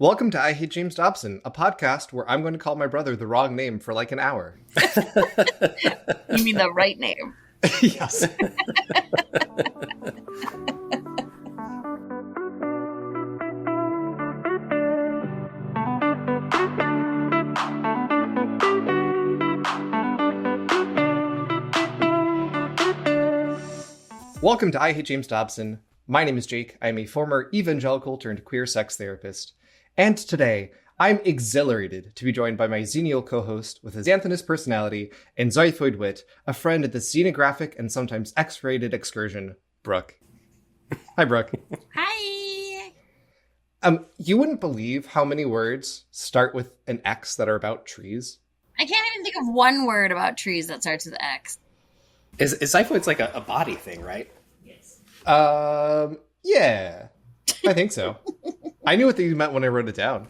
Welcome to I Hate James Dobson, a podcast where I'm going to call my brother the wrong name for like an hour. You mean the right name? Yes. Welcome to I Hate James Dobson. My name is Jake. I'm a former evangelical turned queer sex therapist. And today, I'm exhilarated to be joined by my xenial co-host with a xanthonous personality and xiphoid wit, a friend at the xenographic and sometimes X-rated excursion, Brooke. Hi, Brooke. Hi. You wouldn't believe how many words start with an X that are about trees. I can't even think of one word about trees that starts with X. Is xiphoid's like a body thing, right? Yes. Yeah, I think so. I knew what they meant when I wrote it down.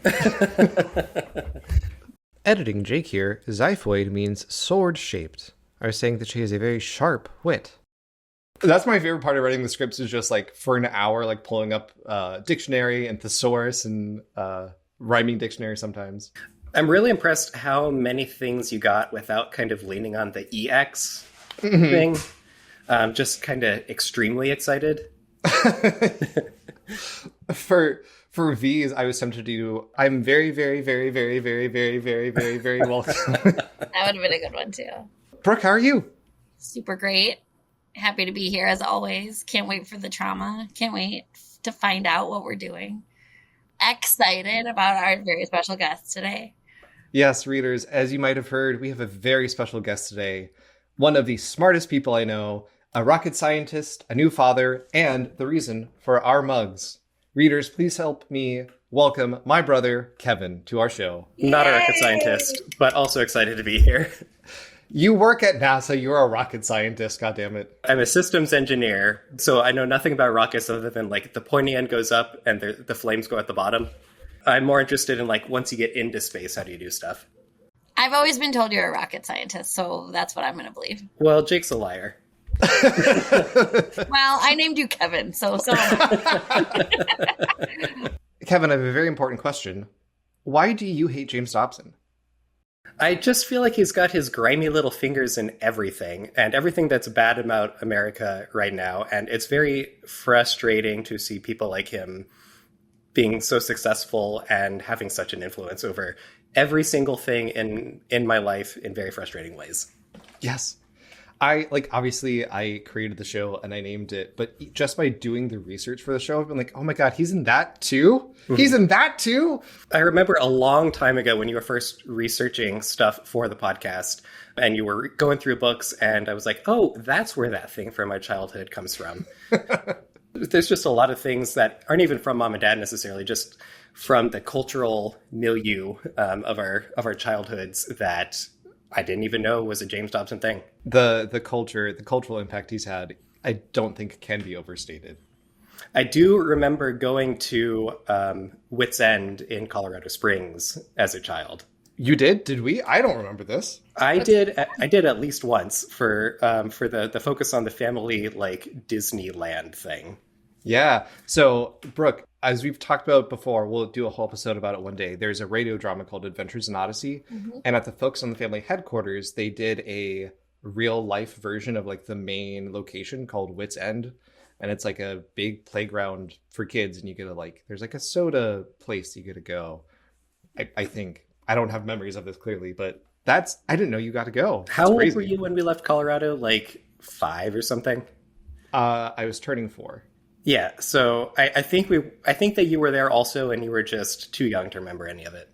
Editing Jake here, xiphoid means sword-shaped. I was saying that she has a very sharp wit. That's my favorite part of writing the scripts is just like for an hour, like pulling up dictionary and thesaurus and rhyming dictionary sometimes. I'm really impressed how many things you got without kind of leaning on the EX thing. Just kind of extremely excited. For V's, I was tempted to do, I'm very, very, very, very, very, very, very, very, very welcome. That would have been a good one too. Brooke, how are you? Super great. Happy to be here as always. Can't wait for the trauma. Can't wait to find out what we're doing. Excited about our very special guest today. Yes, readers, as you might have heard, we have a very special guest today. One of the smartest people I know, a rocket scientist, a new father, and the reason for our mugs. Readers, please help me welcome my brother, Kevin, to our show. Not a rocket scientist, but also excited to be here. You work at NASA, you're a rocket scientist, goddammit. I'm a systems engineer, so I know nothing about rockets other than like the pointy end goes up and the flames go at the bottom. I'm more interested in like once you get into space, how do you do stuff? I've always been told you're a rocket scientist, so that's what I'm going to believe. Well, Jake's a liar. Well, I named you Kevin, so Kevin, I have a very important question. Why do you hate James Dobson? I just feel like he's got his grimy little fingers in everything, and everything that's bad about America right now, and it's very frustrating to see people like him being so successful and having such an influence over every single thing in my life in very frustrating ways. Yes. Obviously I created the show and I named it, but just by doing the research for the show, I've been like, oh my God, he's in that too? Mm-hmm. He's in that too? I remember a long time ago when you were first researching stuff for the podcast and you were going through books and I was like, oh, that's where that thing from my childhood comes from. There's just a lot of things that aren't even from mom and dad necessarily, just from the cultural milieu of our childhoods that I didn't even know was a James Dobson thing. The cultural impact he's had, I don't think can be overstated. I do remember going to Wits End in Colorado Springs as a child. You did? Did we? I don't remember this. I did at least once for the focus on the family like Disneyland thing. Yeah. So, Brooke, as we've talked about before, we'll do a whole episode about it one day. There's a radio drama called Adventures in Odyssey. Mm-hmm. And at the Focus on the Family headquarters, they did a real life version of like the main location called Wits End. And it's like a big playground for kids. And you get there's like a soda place you get to go. I think. I don't have memories of this clearly, but I didn't know you got to go. How old were you when we left Colorado? Like 5 or something? I was turning 4. Yeah, so I think that you were there also, and you were just too young to remember any of it.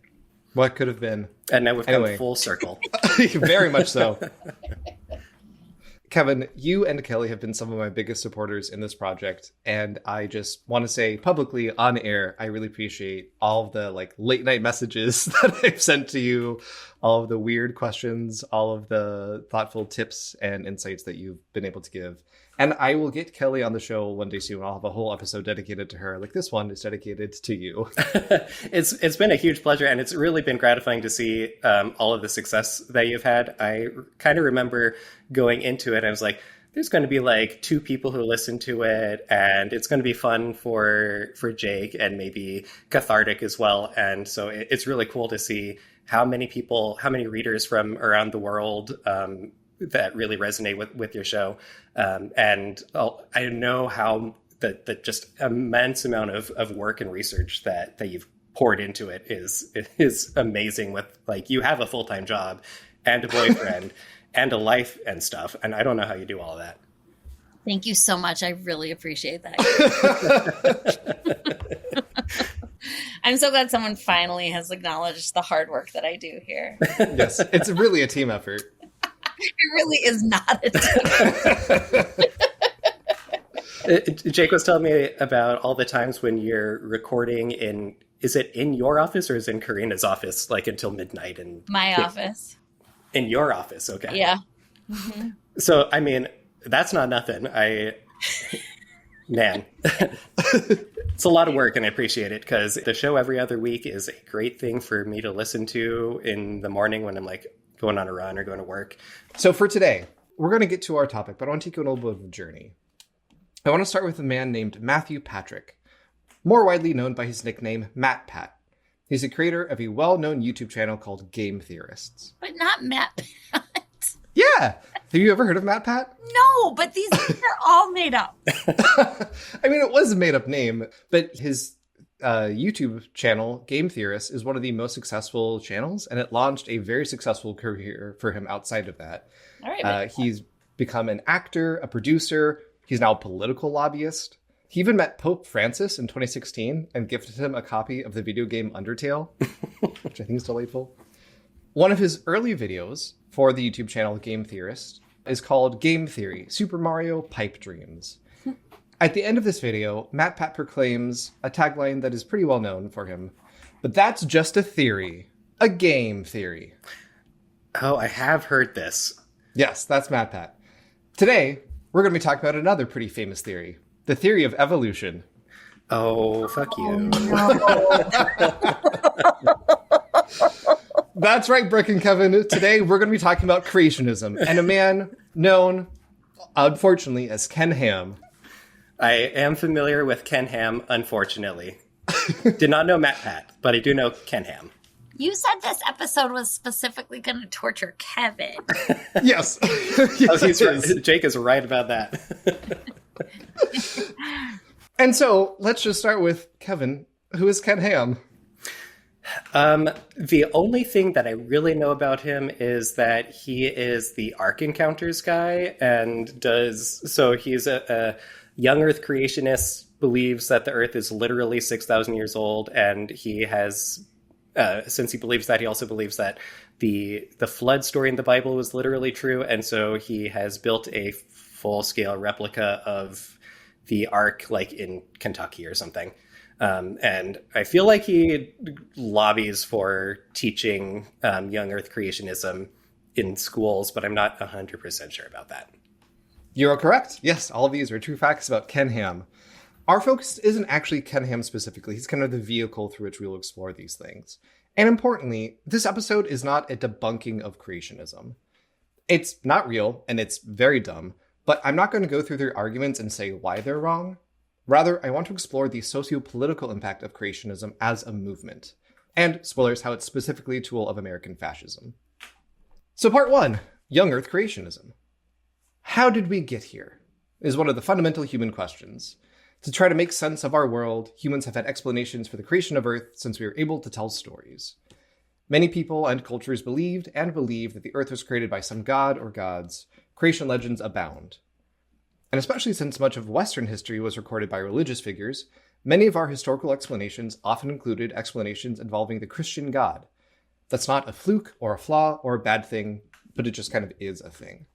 What could have been? And now we've come full circle. Very much so. Kevin, you and Kelly have been some of my biggest supporters in this project, and I just want to say publicly on air, I really appreciate all of the late night messages that I've sent to you, all of the weird questions, all of the thoughtful tips and insights that you've been able to give. And I will get Kelly on the show one day soon. I'll have a whole episode dedicated to her. Like this one is dedicated to you. It's been a huge pleasure, and it's really been gratifying to see all of the success that you've had. I kind of remember going into it, I was like, there's going to be like 2 people who listen to it, and it's going to be fun for Jake and maybe cathartic as well. And so it's really cool to see how many readers from around the world that really resonate with your show. And I know how the just immense amount of work and research that you've poured into it is amazing. With like, you have a full-time job and a boyfriend and a life and stuff, and I don't know how you do all of that. Thank you so much. I really appreciate that. I'm so glad someone finally has acknowledged the hard work that I do here. Yes, it's really a team effort. It really is not a team. Jake was telling me about all the times when you're recording is it in your office or is it in Karina's office, like until midnight? And my office. In your office, okay. Yeah. Mm-hmm. So, I mean, that's not nothing. Man, it's a lot of work, and I appreciate it, because the show every other week is a great thing for me to listen to in the morning when I'm like going on a run or going to work. So for today, we're going to get to our topic, but I want to take you on a little bit of a journey. I want to start with a man named Matthew Patrick, more widely known by his nickname Matt Pat. He's the creator of a well-known YouTube channel called Game Theorists. But not Matt Pat. Yeah! Have you ever heard of Matt Pat? No, but these things are all made up. I mean, it was a made-up name, but his YouTube channel, Game Theorists, is one of the most successful channels, and it launched a very successful career for him outside of that. All right, he's become an actor, a producer. He's now a political lobbyist. He even met Pope Francis in 2016 and gifted him a copy of the video game Undertale, which I think is delightful. One of his early videos for the YouTube channel Game Theorist is called Game Theory, Super Mario Pipe Dreams. At the end of this video, Matt Pat proclaims a tagline that is pretty well known for him, but that's just a theory, a game theory. Oh, I have heard this. Yes, that's Matt Pat. Today, we're going to be talking about another pretty famous theory, the theory of evolution. Oh, fuck you. That's right, Brooke and Kevin. Today, we're going to be talking about creationism and a man known, unfortunately, as Ken Ham. I am familiar with Ken Ham, unfortunately. Did not know Matt Pat, but I do know Ken Ham. You said this episode was specifically going to torture Kevin. Yes. Yes, Jake is right about that. And so, let's just start with Kevin. Who is Ken Ham? The only thing that I really know about him is that he is the Ark Encounters guy, and he's a young Earth creationist, believes that the Earth is literally 6,000 years old, and he has, since he believes that, he also believes that the flood story in the Bible was literally true, and so he has built a full-scale replica of the Ark, like in Kentucky or something. And I feel like he lobbies for teaching young Earth creationism in schools, but I'm not 100% sure about that. You're correct. Yes, all of these are true facts about Ken Ham. Our focus isn't actually Ken Ham specifically. He's kind of the vehicle through which we will explore these things. And importantly, this episode is not a debunking of creationism. It's not real, and it's very dumb, but I'm not going to go through their arguments and say why they're wrong. Rather, I want to explore the socio-political impact of creationism as a movement, and, spoilers, how it's specifically a tool of American fascism. So part 1, Young Earth Creationism. How did we get here? Is one of the fundamental human questions. To try to make sense of our world, humans have had explanations for the creation of Earth since we were able to tell stories. Many people and cultures believed and believe that the Earth was created by some god or gods. Creation legends abound. And especially since much of Western history was recorded by religious figures, many of our historical explanations often included explanations involving the Christian God. That's not a fluke or a flaw or a bad thing, but it just kind of is a thing.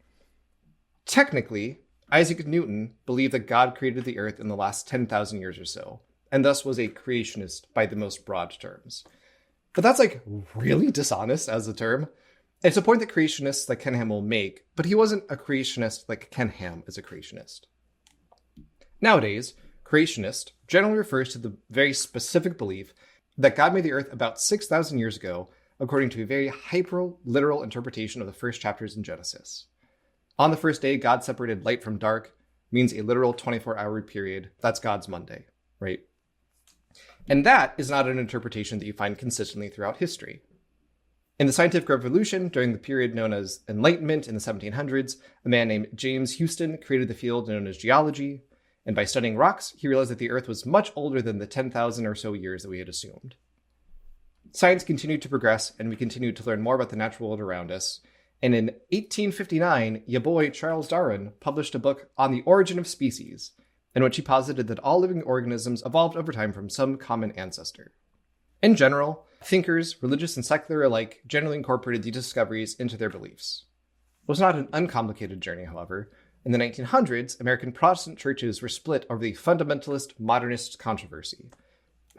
Technically, Isaac Newton believed that God created the Earth in the last 10,000 years or so, and thus was a creationist by the most broad terms. But that's like really dishonest as a term. It's a point that creationists like Ken Ham will make, but he wasn't a creationist like Ken Ham is a creationist. Nowadays, creationist generally refers to the very specific belief that God made the Earth about 6,000 years ago, according to a very hyper-literal interpretation of the first chapters in Genesis. On the first day, God separated light from dark means a literal 24-hour period. That's God's Monday, right? And that is not an interpretation that you find consistently throughout history. In the scientific revolution, during the period known as Enlightenment in the 1700s, a man named James Houston created the field known as geology, and by studying rocks, he realized that the Earth was much older than the 10,000 or so years that we had assumed. Science continued to progress, and we continued to learn more about the natural world around us. And in 1859, your boy Charles Darwin published a book on the origin of species, in which he posited that all living organisms evolved over time from some common ancestor. In general, thinkers, religious and secular alike, generally incorporated these discoveries into their beliefs. It was not an uncomplicated journey, however. In the 1900s, American Protestant churches were split over the fundamentalist-modernist controversy.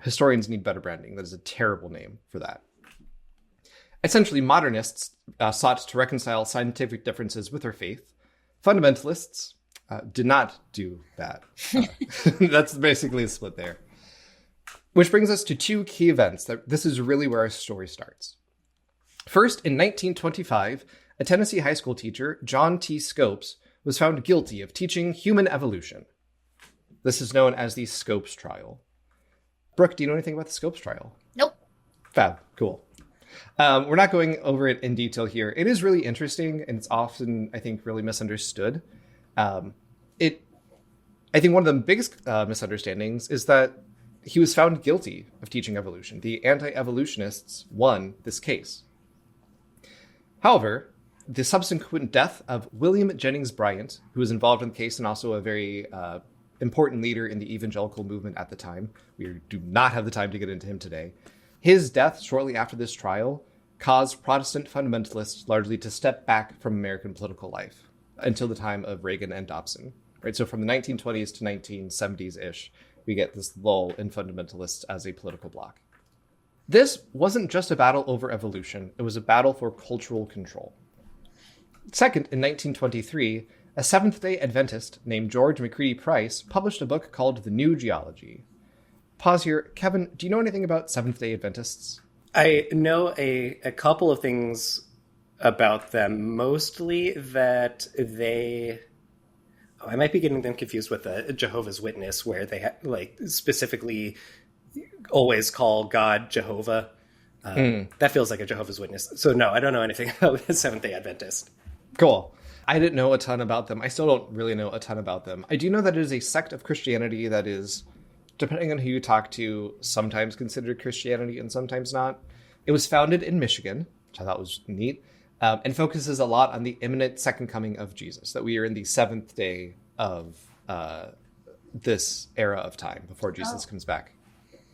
Historians need better branding. That is a terrible name for that. Essentially, modernists sought to reconcile scientific differences with their faith. Fundamentalists did not do that. That's basically a split there. Which brings us to two key events. This is really where our story starts. First, in 1925, a Tennessee high school teacher, John T. Scopes, was found guilty of teaching human evolution. This is known as the Scopes trial. Brooke, do you know anything about the Scopes trial? Nope. Fab. Cool. We're not going over it in detail here. It is really interesting, and it's often, I think, really misunderstood. I think one of the biggest misunderstandings is that he was found guilty of teaching evolution. The anti-evolutionists won this case. However, the subsequent death of William Jennings Bryant, who was involved in the case and also a very important leader in the evangelical movement at the time. We do not have the time to get into him today. His death shortly after this trial caused Protestant fundamentalists largely to step back from American political life until the time of Reagan and Dobson. Right, so from the 1920s to 1970s-ish, we get this lull in fundamentalists as a political bloc. This wasn't just a battle over evolution, it was a battle for cultural control. Second, in 1923, a Seventh-day Adventist named George McCready Price published a book called The New Geology. Pause here. Kevin, do you know anything about Seventh-day Adventists? I know a couple of things about them, mostly that they... I might be getting them confused with a Jehovah's Witness, where they specifically always call God Jehovah. That feels like a Jehovah's Witness. So no, I don't know anything about the Seventh-day Adventist. Cool. I didn't know a ton about them. I still don't really know a ton about them. I do know that it is a sect of Christianity that is, depending on who you talk to, sometimes considered Christianity and sometimes not. It was founded in Michigan, which I thought was neat, and focuses a lot on the imminent second coming of Jesus, that we are in the seventh day of this era of time before Jesus comes back.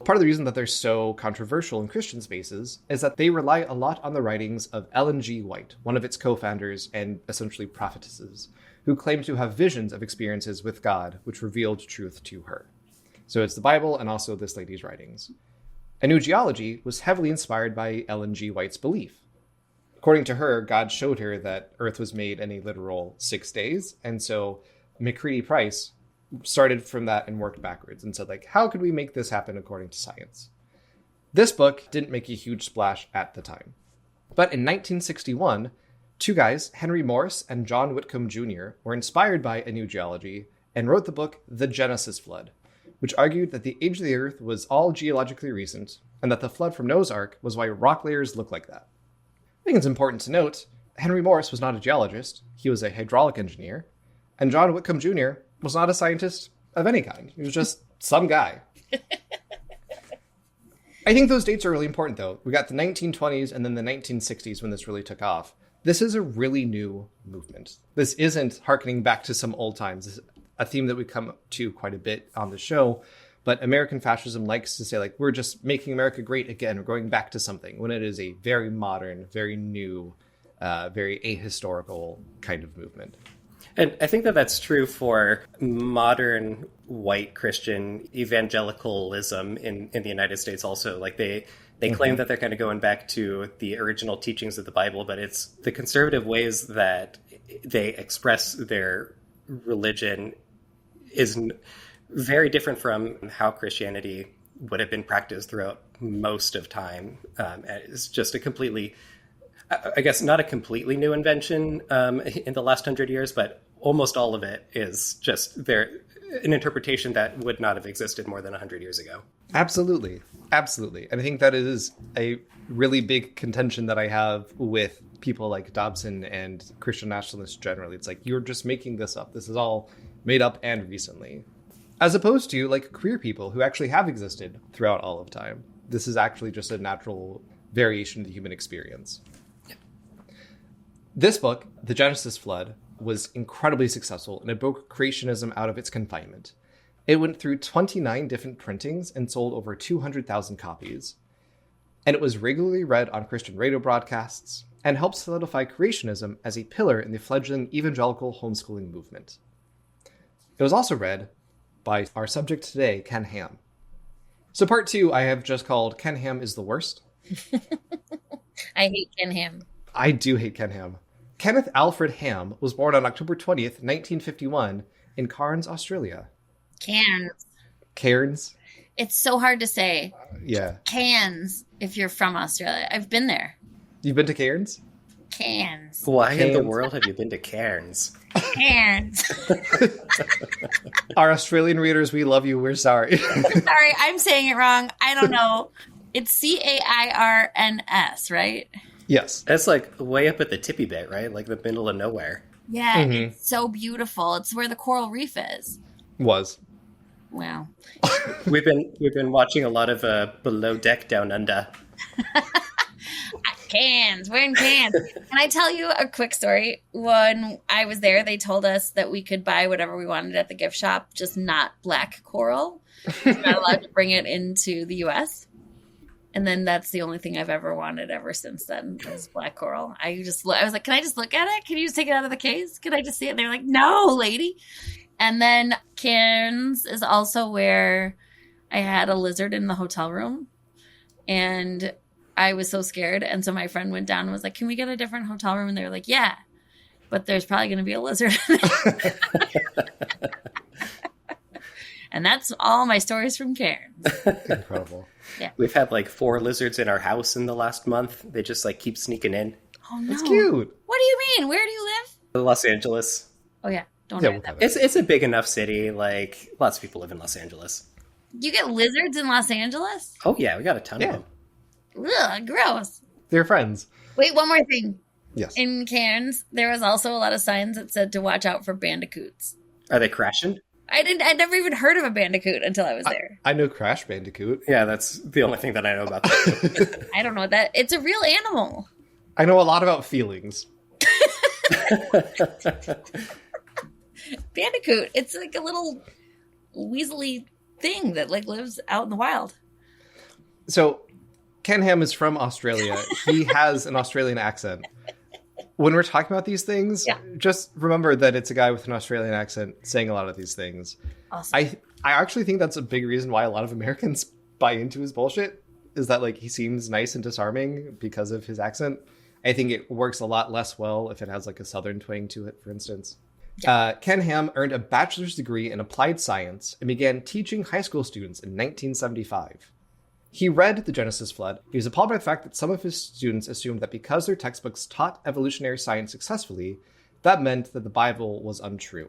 Part of the reason that they're so controversial in Christian spaces is that they rely a lot on the writings of Ellen G. White, one of its co-founders and essentially prophetesses, who claimed to have visions of experiences with God, which revealed truth to her. So it's the Bible and also this lady's writings. A New Geology was heavily inspired by Ellen G. White's belief. According to her, God showed her that Earth was made in a literal 6 days, and so McCready Price started from that and worked backwards and said, how could we make this happen according to science? This book didn't make a huge splash at the time. But in 1961, two guys, Henry Morse and John Whitcomb Jr., were inspired by A New Geology and wrote the book The Genesis Flood, which argued that the age of the Earth was all geologically recent and that the flood from Noah's Ark was why rock layers look like that. I think it's important to note, Henry Morse was not a geologist, he was a hydraulic engineer, and John Whitcomb Jr. was not a scientist of any kind. He was just some guy. I think those dates are really important, though. We got the 1920s and then the 1960s when this really took off. This is a really new movement. This isn't harkening back to some old times. This is a theme that we come to quite a bit on the show. But American fascism likes to say, we're just making America great again. We're going back to something, when it is a very modern, very new, very ahistorical kind of movement. And I think that that's true for modern white Christian evangelicalism in the United States also. They claim that they're kind of going back to the original teachings of the Bible, but it's the conservative ways that they express their religion is very different from how Christianity would have been practiced throughout most of time. It's just a completely I guess not a completely new invention in the last 100 years, but almost all of it is just an interpretation that would not have existed more than 100 years ago. Absolutely. Absolutely. And I think that is a really big contention that I have with people like Dobson and Christian nationalists generally. It's like, you're just making this up. This is all made up and recently. As opposed to like queer people who actually have existed throughout all of time. This is actually just a natural variation of the human experience. This book, The Genesis Flood, was incredibly successful and it broke creationism out of its confinement. It went through 29 different printings and sold over 200,000 copies. And it was regularly read on Christian radio broadcasts and helped solidify creationism as a pillar in the fledgling evangelical homeschooling movement. It was also read by our subject today, Ken Ham. So part 2, I have just called Ken Ham is the worst. I hate Ken Ham. I do hate Ken Ham. Kenneth Alfred Ham was born on October 20th, 1951 in Cairns, Australia. Cairns? It's so hard to say. Yeah. Cairns, if you're from Australia. I've been there. You've been to Cairns? Cairns. Why in the world have you been to Cairns? Cairns. Our Australian readers, we love you. We're sorry. Sorry, I'm saying it wrong. I don't know. It's Cairns, right? Yes. That's like way up at the tippy bit, right? Like the middle of nowhere. Yeah, It's so beautiful. It's where the coral reef is. Was. Wow. We've been watching a lot of Below Deck Down Under. Cairns. We're in Cairns. Can I tell you a quick story? When I was there, they told us that we could buy whatever we wanted at the gift shop, just not black coral. We're not allowed to bring it into the U.S. And then that's the only thing I've ever wanted ever since then was black coral. I was like, can I just look at it? Can you just take it out of the case? Can I just see it? And they're like, no, lady. And then Cairns is also where I had a lizard in the hotel room. And I was so scared. And so my friend went down and was like, can we get a different hotel room? And they were like, yeah, but there's probably going to be a lizard. And that's all my stories from Cairns. Incredible. Yeah. We've had like 4 lizards in our house in the last month. They just like keep sneaking in. Oh, no. It's cute. What do you mean? Where do you live? Los Angeles. Oh, yeah. Don't Yeah, know we'll that. have it. It's a big enough city. Like lots of people live in Los Angeles. You get lizards in Los Angeles? Oh yeah, we got a ton of them. Ugh, gross. They're friends. Wait, one more thing. Yes. In Cairns, there was also a lot of signs that said to watch out for bandicoots. Are they crashing? I'd never even heard of a bandicoot until I was there. I know Crash Bandicoot. Yeah, that's the only thing that I know about that. I don't know what that. It's a real animal. I know a lot about feelings. Bandicoot. It's like a little weaselly thing that like lives out in the wild. So Ken Ham is from Australia. He has an Australian accent. When we're talking about these things, just remember that it's a guy with an Australian accent saying a lot of these things. Awesome. I actually think that's a big reason why a lot of Americans buy into his bullshit, is that like he seems nice and disarming because of his accent. I think it works a lot less well if it has like a southern twang to it, for instance. Yeah. Ken Ham earned a bachelor's degree in applied science and began teaching high school students in 1975. He read The Genesis Flood. He was appalled by the fact that some of his students assumed that because their textbooks taught evolutionary science successfully, that meant that the Bible was untrue.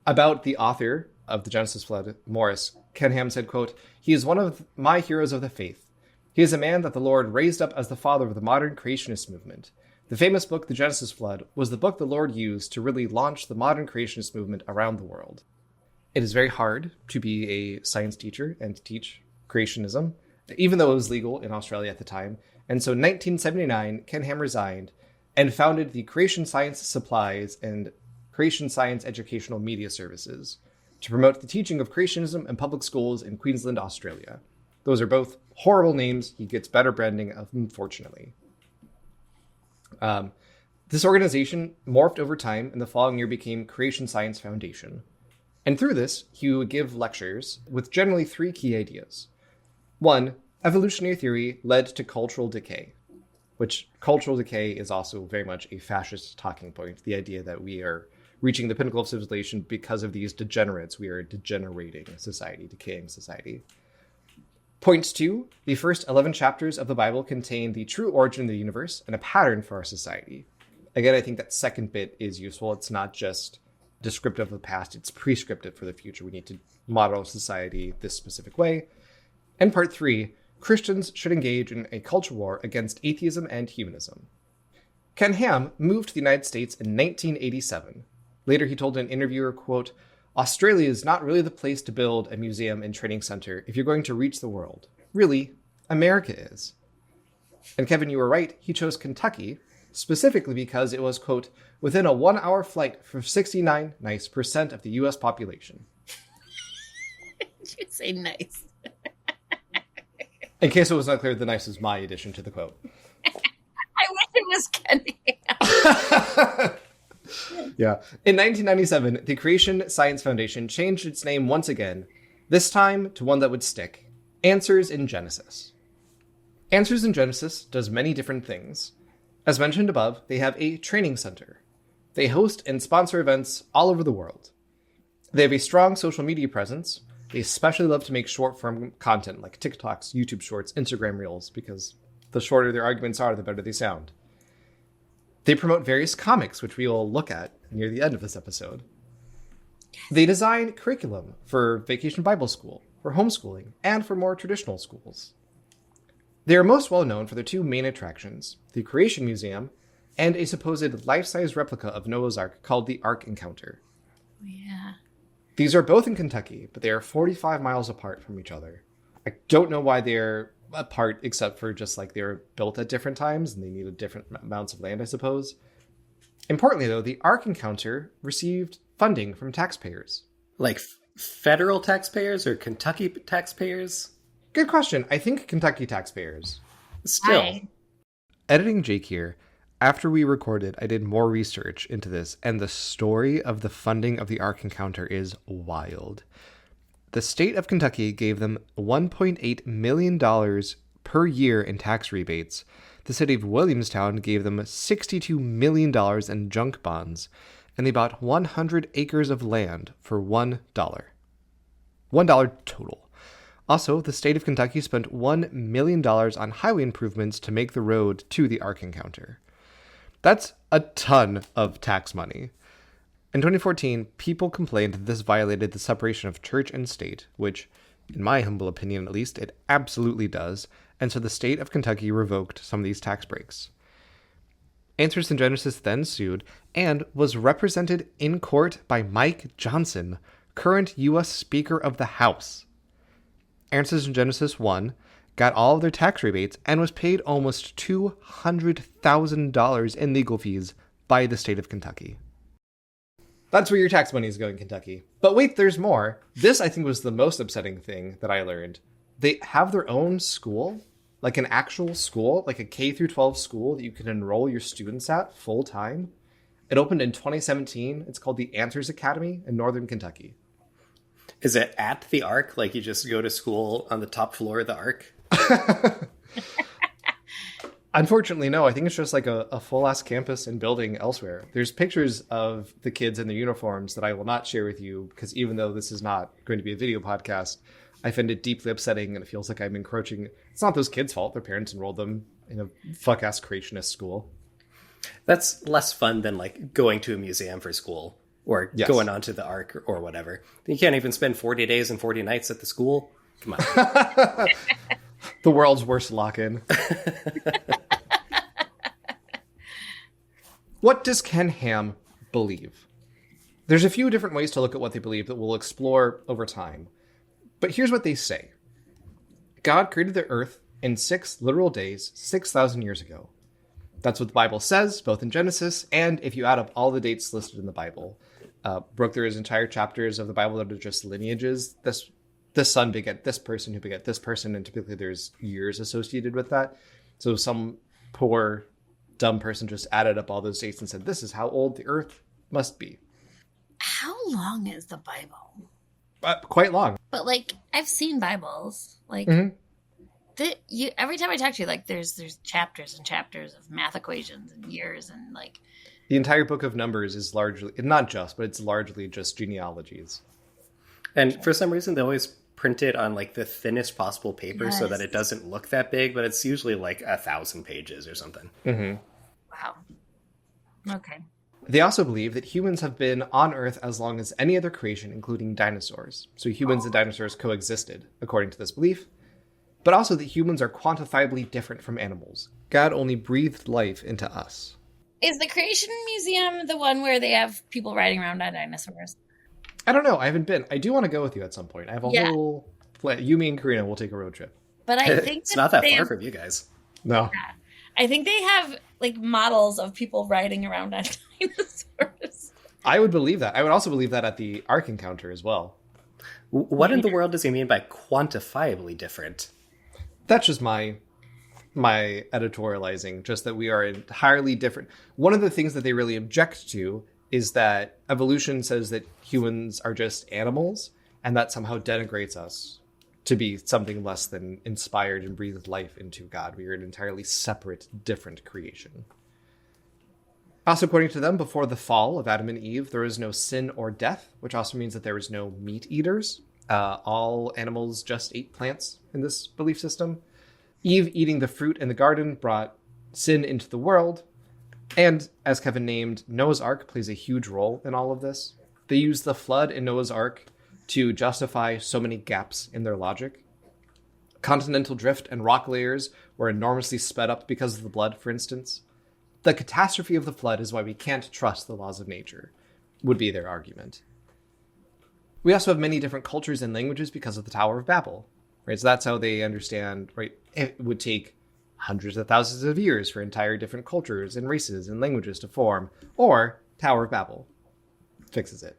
About the author of The Genesis Flood, Morris, Ken Ham said, quote, "He is one of my heroes of the faith. He is a man that the Lord raised up as the father of the modern creationist movement. The famous book, The Genesis Flood, was the book the Lord used to really launch the modern creationist movement around the world. It is very hard to be a science teacher and to teach creationism, even though it was legal in Australia at the time. And so in 1979, Ken Ham resigned and founded the Creation Science Supplies and Creation Science Educational Media Services to promote the teaching of creationism in public schools in Queensland, Australia. Those are both horrible names. He gets better branding, unfortunately. This organization morphed over time, and the following year became Creation Science Foundation. And through this, he would give lectures with generally 3 key ideas. 1, evolutionary theory led to cultural decay, which cultural decay is also very much a fascist talking point. The idea that we are reaching the pinnacle of civilization because of these degenerates. We are degenerating society, decaying society. Point 2, the first 11 chapters of the Bible contain the true origin of the universe and a pattern for our society. Again, I think that second bit is useful. It's not just descriptive of the past, it's prescriptive for the future. We need to model society this specific way. And part 3, Christians should engage in a culture war against atheism and humanism. Ken Ham moved to the United States in 1987. Later, he told an interviewer, quote, "Australia is not really the place to build a museum and training center if you're going to reach the world. Really, America is." And Kevin, you were right. He chose Kentucky, specifically because it was, quote, "within a 1-hour flight from 69% of the U.S. population." Did you say nice? In case it was not clear, the nice is my addition to the quote. I wish it was Kenny. Yeah. In 1997, the Creation Science Foundation changed its name once again, this time to one that would stick: Answers in Genesis. Answers in Genesis does many different things. As mentioned above, they have a training center. They host and sponsor events all over the world. They have a strong social media presence. They especially love to make short-form content like TikToks, YouTube Shorts, Instagram Reels, because the shorter their arguments are, the better they sound. They promote various comics, which we will look at near the end of this episode. They design curriculum for Vacation Bible School, for homeschooling, and for more traditional schools. They are most well known for their 2 main attractions, the Creation Museum and a supposed life-size replica of Noah's Ark called the Ark Encounter. Yeah. These are both in Kentucky, but they are 45 miles apart from each other. I don't know why they're apart, except for just like they were built at different times and they needed different amounts of land, I suppose. Importantly, though, the Ark Encounter received funding from taxpayers. Like federal taxpayers or Kentucky taxpayers? Good question. I think Kentucky taxpayers. Still. Hi. Editing Jake here. After we recorded, I did more research into this, and the story of the funding of the Ark Encounter is wild. The state of Kentucky gave them $1.8 million per year in tax rebates. The city of Williamstown gave them $62 million in junk bonds, and they bought 100 acres of land for $1. $1 total. Also, the state of Kentucky spent $1 million on highway improvements to make the road to the Ark Encounter. That's a ton of tax money. In 2014, people complained that this violated the separation of church and state, which, in my humble opinion at least, it absolutely does, and so the state of Kentucky revoked some of these tax breaks. Answers in Genesis then sued and was represented in court by Mike Johnson, current U.S. Speaker of the House. Answers in Genesis won, got all of their tax rebates, and was paid almost $200,000 in legal fees by the state of Kentucky. That's where your tax money is going, Kentucky. But wait, there's more. This, I think, was the most upsetting thing that I learned. They have their own school, like an actual school, like a K-12 school that you can enroll your students at full time. It opened in 2017. It's called the Answers Academy in Northern Kentucky. Is it at the Ark? Like you just go to school on the top floor of the Ark? Unfortunately, no. I think it's just like a full-ass campus and building elsewhere. There's pictures of the kids in their uniforms that I will not share with you because even though this is not going to be a video podcast, I find it deeply upsetting and it feels like I'm encroaching. It's not those kids' fault. Their parents enrolled them in a fuck-ass creationist school. That's less fun than like going to a museum for school or going onto the Ark or whatever. You can't even spend 40 days and 40 nights at the school. Come on. The world's worst lock-in. What does Ken Ham believe? There's a few different ways to look at what they believe that we'll explore over time. But here's what they say. God created the earth in 6 literal days 6,000 years ago. That's what the Bible says, both in Genesis and if you add up all the dates listed in the Bible. Brooke, there is entire chapters of the Bible that are just lineages. This son beget this person who beget this person, and typically there's years associated with that. So some poor, dumb person just added up all those dates and said, this is how old the earth must be. How long is the Bible? Quite long. But, like, I've seen Bibles. Like, every time I talk to you, like, there's chapters and chapters of math equations and years and, like... The entire book of Numbers is largely, not just, but it's largely just genealogies. And for some reason, they always printed on like the thinnest possible paper so that it doesn't look that big, but it's usually like 1,000 pages or something. Mm-hmm. Wow. Okay. They also believe that humans have been on Earth as long as any other creation, including dinosaurs. So humans and dinosaurs coexisted, according to this belief. But also that humans are quantifiably different from animals. God only breathed life into us. Is the Creation Museum the one where they have people riding around on dinosaurs? I don't know. I haven't been. I do want to go with you at some point. I have a whole plan. You, me, and Karina will take a road trip. But I think it's not that far from you guys. No. Yeah. I think they have like models of people riding around on dinosaurs. I would believe that. I would also believe that at the Ark encounter as well. What in the world does he mean by quantifiably different? That's just my editorializing, just that we are entirely different. One of the things that they really object to is that evolution says that humans are just animals, and that somehow denigrates us to be something less than inspired and breathed life into God. We are an entirely separate, different creation. Also, according to them, before the fall of Adam and Eve, there is no sin or death, which also means that there is no meat eaters. All animals just ate plants in this belief system. Eve eating the fruit in the garden brought sin into the world. And, as Kevin named, Noah's Ark plays a huge role in all of this. They use the flood in Noah's Ark to justify so many gaps in their logic. Continental drift and rock layers were enormously sped up because of the blood, for instance. The catastrophe of the flood is why we can't trust the laws of nature, would be their argument. We also have many different cultures and languages because of the Tower of Babel, right? So that's how they understand, right? It would take hundreds of thousands of years for entire different cultures and races and languages to form, or Tower of Babel fixes it.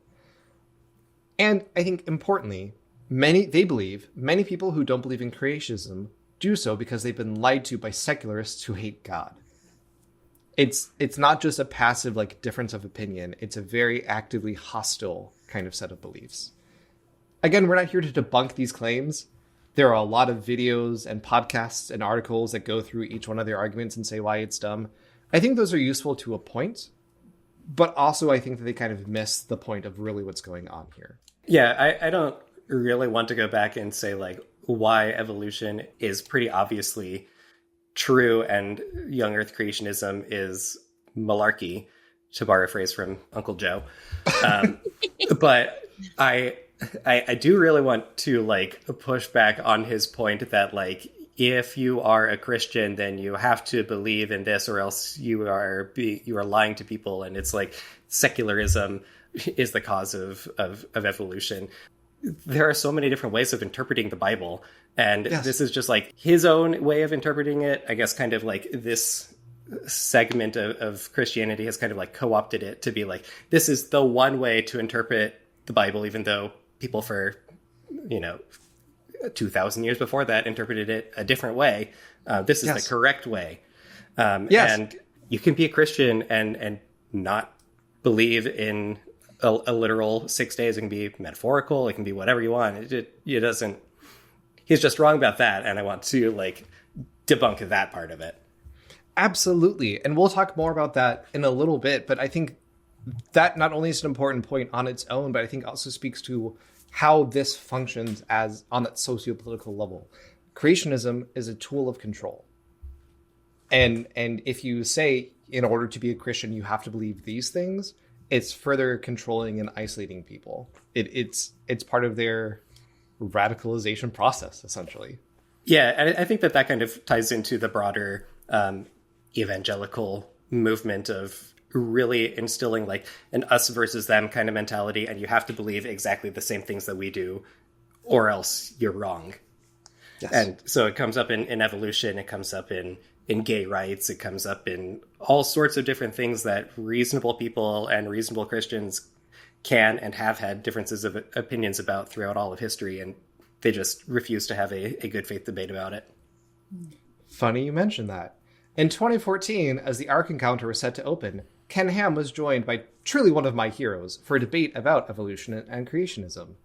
And I think importantly, they believe many people who don't believe in creationism do so because they've been lied to by secularists who hate God. It's not just a passive like difference of opinion. It's a very actively hostile kind of set of beliefs. Again, we're not here to debunk these claims. There are a lot of videos and podcasts and articles that go through each one of their arguments and say why it's dumb. I think those are useful to a point, but also I think that they kind of miss the point of really what's going on here. Yeah, I don't really want to go back and say like why evolution is pretty obviously true and young Earth creationism is malarkey, to borrow a phrase from Uncle Joe. But I do really want to like push back on his point that like if you are a Christian, then you have to believe in this, or else you are lying to people, and it's like secularism is the cause of evolution. There are so many different ways of interpreting the Bible, and this is just like his own way of interpreting it. I guess kind of like this segment of Christianity has kind of like co-opted it to be like, this is the one way to interpret the Bible, even though people for, 2,000 years before that interpreted it a different way. This is the correct way. And you can be a Christian and not believe in a literal 6 days. It can be metaphorical. It can be whatever you want. It doesn't. He's just wrong about that, and I want to like debunk that part of it. Absolutely, and we'll talk more about that in a little bit. But I think that not only is an important point on its own, but I think also speaks to how this functions as on that socio-political level. Creationism is a tool of control, and if you say in order to be a Christian you have to believe these things, it's further controlling and isolating people. It's part of their radicalization process, essentially. Yeah, and I think that kind of ties into the broader evangelical movement of really instilling like an us versus them kind of mentality, and you have to believe exactly the same things that we do, or else you're wrong. Yes. And so it comes up in evolution, it comes up in gay rights, it comes up in all sorts of different things that reasonable people and reasonable Christians can and have had differences of opinions about throughout all of history, and they just refuse to have a good faith debate about it. Funny you mentioned that. In 2014, as the Ark encounter was set to open, Ken Ham was joined by truly one of my heroes for a debate about evolution and creationism.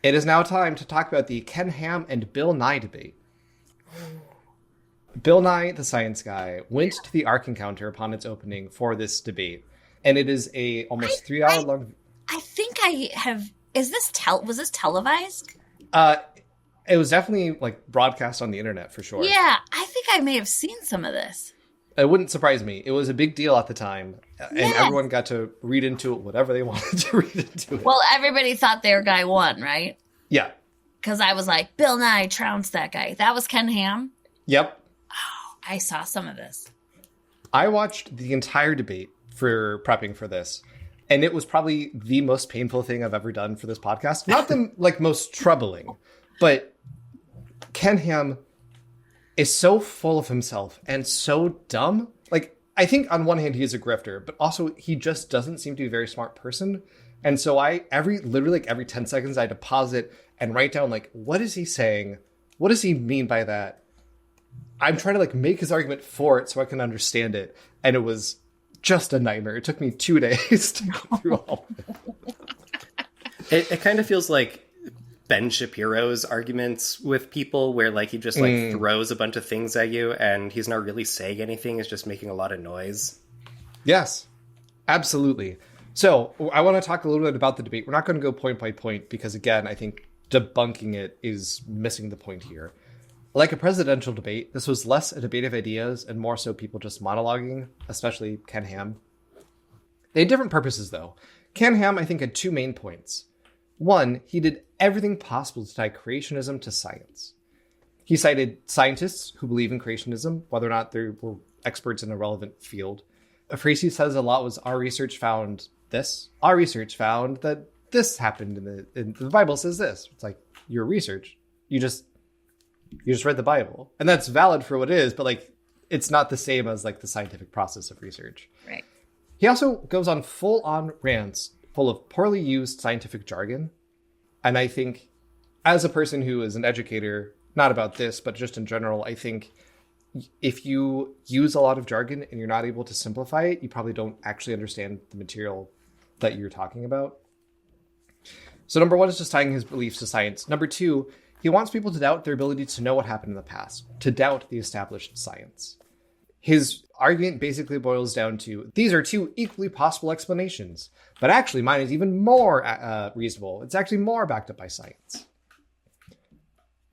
It is now time to talk about the Ken Ham and Bill Nye debate. Bill Nye, the science guy, went to the Ark encounter upon its opening for this debate, and it is a almost 3 hour long. I think I have. Was this televised? Uh, it was definitely like broadcast on the internet for sure. Yeah, I think I may have seen some of this. It wouldn't surprise me. It was a big deal at the time, and Yes. everyone got to read into it whatever they wanted to read into it. Well, everybody thought their guy won, right? Yeah. Because I was like, Bill Nye trounced that guy. That was Ken Ham. Yep. I saw some of this. I watched the entire debate for prepping for this, and it was probably the most painful thing I've ever done for this podcast. Not the like most troubling, but Ken Ham is so full of himself and so dumb. Like, I think on one hand he is a grifter, but also he just doesn't seem to be a very smart person. And so literally every 10 seconds I had to pause it and write down like, what is he saying? What does he mean by that? I'm trying to like make his argument for it so I can understand it. And it was just a nightmare. It took me 2 days to go through all of it. It kind of feels like Ben Shapiro's arguments with people where like he just like throws a bunch of things at you and he's not really saying anything. It's just making a lot of noise. Yes, absolutely. So I want to talk a little bit about the debate. We're not going to go point by point because, again, I think debunking it is missing the point here. Like a presidential debate, this was less a debate of ideas and more so people just monologuing, especially Ken Ham. They had different purposes, though. Ken Ham, I think, had 2 main points. One, he did everything possible to tie creationism to science. He cited scientists who believe in creationism, whether or not they were experts in a relevant field. A phrase he says a lot was, our research found this. Our research found that this happened in the Bible says this. It's like, your research, you just read the Bible. And that's valid for what it is, but like, it's not the same as like the scientific process of research. Right. He also goes on full-on rants full of poorly used scientific jargon. And I think as a person who is an educator, not about this, but just in general, I think if you use a lot of jargon and you're not able to simplify it, you probably don't actually understand the material that you're talking about. So number 1 is just tying his beliefs to science. Number 2, he wants people to doubt their ability to know what happened in the past, to doubt the established science. His argument basically boils down to, these are 2 equally possible explanations, but actually mine is even more reasonable. It's actually more backed up by science.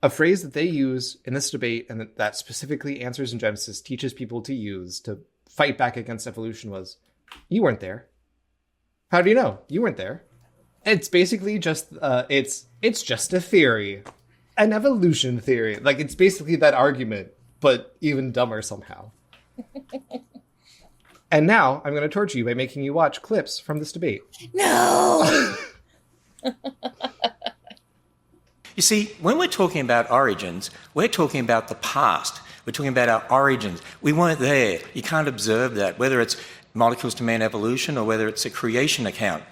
A phrase that they use in this debate and that specifically Answers in Genesis teaches people to use to fight back against evolution was, you weren't there. How do you know? You weren't there. It's basically just, it's just a theory. An evolution theory. Like, it's basically that argument, but even dumber somehow. And now I'm going to torture you by making you watch clips from this debate. No! You see, when we're talking about origins, we're talking about the past. We're talking about our origins. We weren't there. You can't observe that, whether it's Molecules to Man Evolution or whether it's a creation account.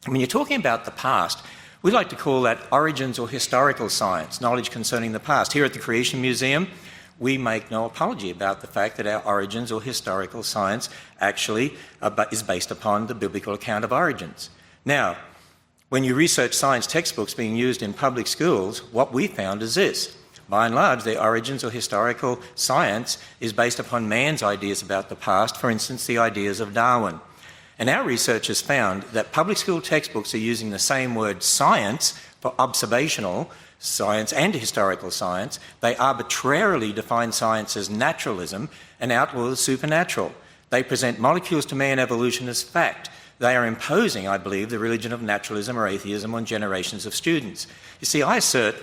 When you're talking about the past, we like to call that origins or historical science, knowledge concerning the past. Here at the Creation Museum, we make no apology about the fact that our origins or historical science actually is based upon the biblical account of origins. Now, when you research science textbooks being used in public schools, what we found is this. By and large, the origins or historical science is based upon man's ideas about the past, for instance, the ideas of Darwin. And our research has found that public school textbooks are using the same word science for observational science and historical science. They arbitrarily define science as naturalism and outlaw the supernatural. They present molecules to man evolution as fact. They are imposing, I believe, the religion of naturalism or atheism on generations of students. You see, I assert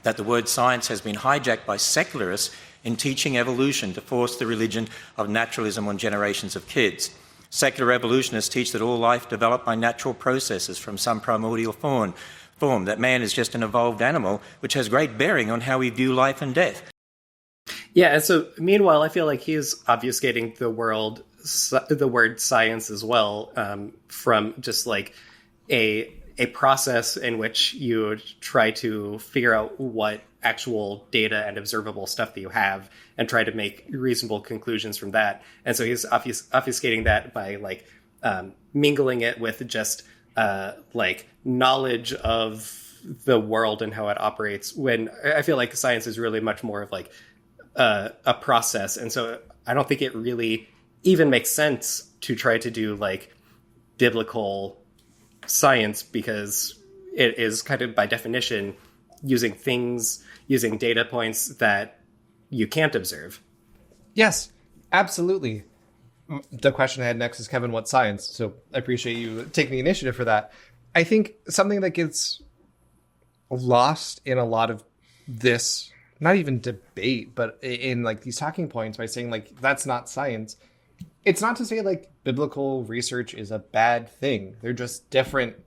that the word science has been hijacked by secularists in teaching evolution to force the religion of naturalism on generations of kids. Secular evolutionists teach that all life developed by natural processes from some primordial form, that man is just an evolved animal, which has great bearing on how we view life and death. Yeah, and so meanwhile, I feel like he's obfuscating the word science as well, from just like a process in which you try to figure out what actual data and observable stuff that you have and try to make reasonable conclusions from that. And so he's obfuscating that by like mingling it with just like knowledge of the world and how it operates, when I feel like science is really much more of like a process. And so I don't think it really even makes sense to try to do like biblical science, because it is kind of by definition using data points that you can't observe. Yes, absolutely. The question I had next is, Kevin, what's science? So I appreciate you taking the initiative for that. I think something that gets lost in a lot of this, not even debate, but in like these talking points by saying like, that's not science. It's not to say like biblical research is a bad thing. They're just different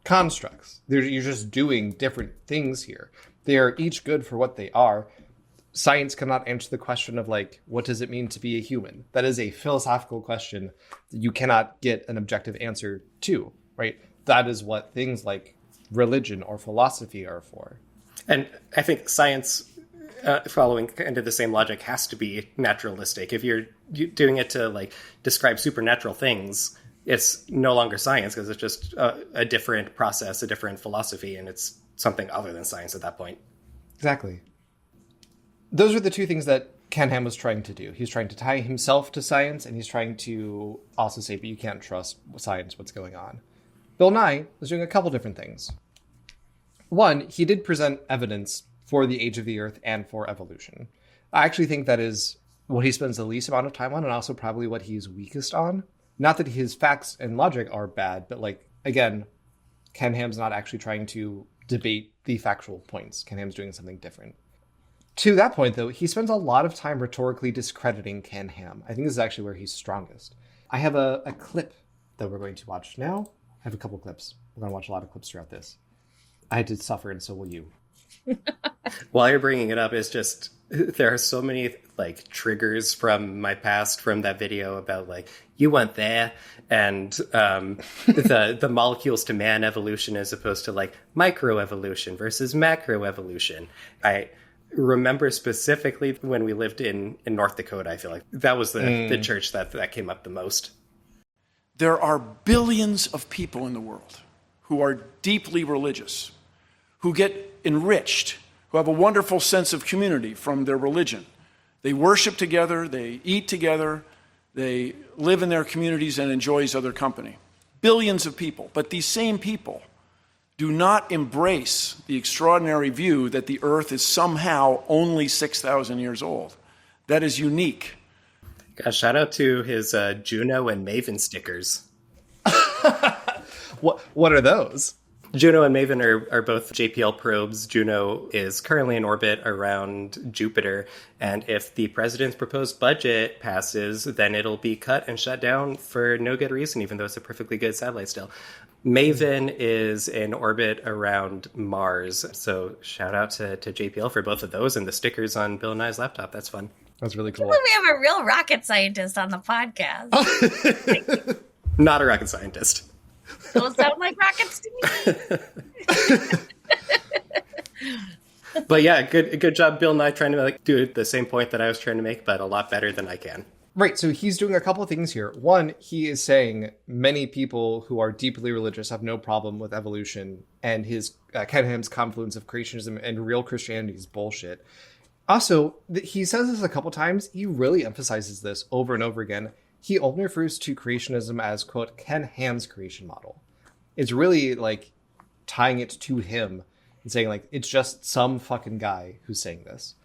constructs. You're just doing different things here. They are each good for what they are. Science cannot answer the question of like, what does it mean to be a human? That is a philosophical question that you cannot get an objective answer to, right? That is what things like religion or philosophy are for. And I think science, following kind of the same logic, has to be naturalistic. If you're doing it to like describe supernatural things, it's no longer science because it's just a different process, a different philosophy, and it's something other than science at that point. Exactly. Those are the two things that Ken Ham was trying to do. He's trying to tie himself to science, and he's trying to also say, but you can't trust science, what's going on. Bill Nye was doing a couple different things. One, he did present evidence for the age of the Earth and for evolution. I actually think that is what he spends the least amount of time on, and also probably what he's weakest on. Not that his facts and logic are bad, but like, again, Ken Ham's not actually trying to debate the factual points. Ken Ham's doing something different. To that point, though, he spends a lot of time rhetorically discrediting Ken Ham. I think this is actually where he's strongest. I have a clip that we're going to watch now. I have a couple clips. We're going to watch a lot of clips throughout this. I had to suffer, and so will you. While you're bringing it up, it's just, there are so many like triggers from my past from that video about like, you went there, and the molecules to man evolution as opposed to like microevolution versus macroevolution. I remember specifically when we lived in North Dakota, I feel like that was the church that came up the most. There are billions of people in the world who are deeply religious, who get enriched, who have a wonderful sense of community from their religion. They worship together, they eat together, they live in their communities and enjoy each other company. Billions of people. But these same people do not embrace the extraordinary view that the Earth is somehow only 6,000 years old. That is unique. Gosh, shout out to his Juno and Maven stickers. What are those? Juno and Maven are both JPL probes. Juno is currently in orbit around Jupiter, and if the president's proposed budget passes, then it'll be cut and shut down for no good reason, even though it's a perfectly good satellite still. Maven is in orbit around Mars, so shout out to JPL for both of those, and the stickers on Bill Nye's laptop. That's fun. That's really cool. We have a real rocket scientist on the podcast. Not a rocket scientist. Those sound like rockets to me. But yeah, good job, Bill Nye, trying to like do the same point that I was trying to make, but a lot better than I can. Right, so he's doing a couple of things here. One, he is saying many people who are deeply religious have no problem with evolution, and his Ken Ham's confluence of creationism and real Christianity is bullshit. Also, he says this a couple times. He really emphasizes this over and over again. He only refers to creationism as, quote, Ken Ham's creation model. It's really like tying it to him and saying like, it's just some fucking guy who's saying this.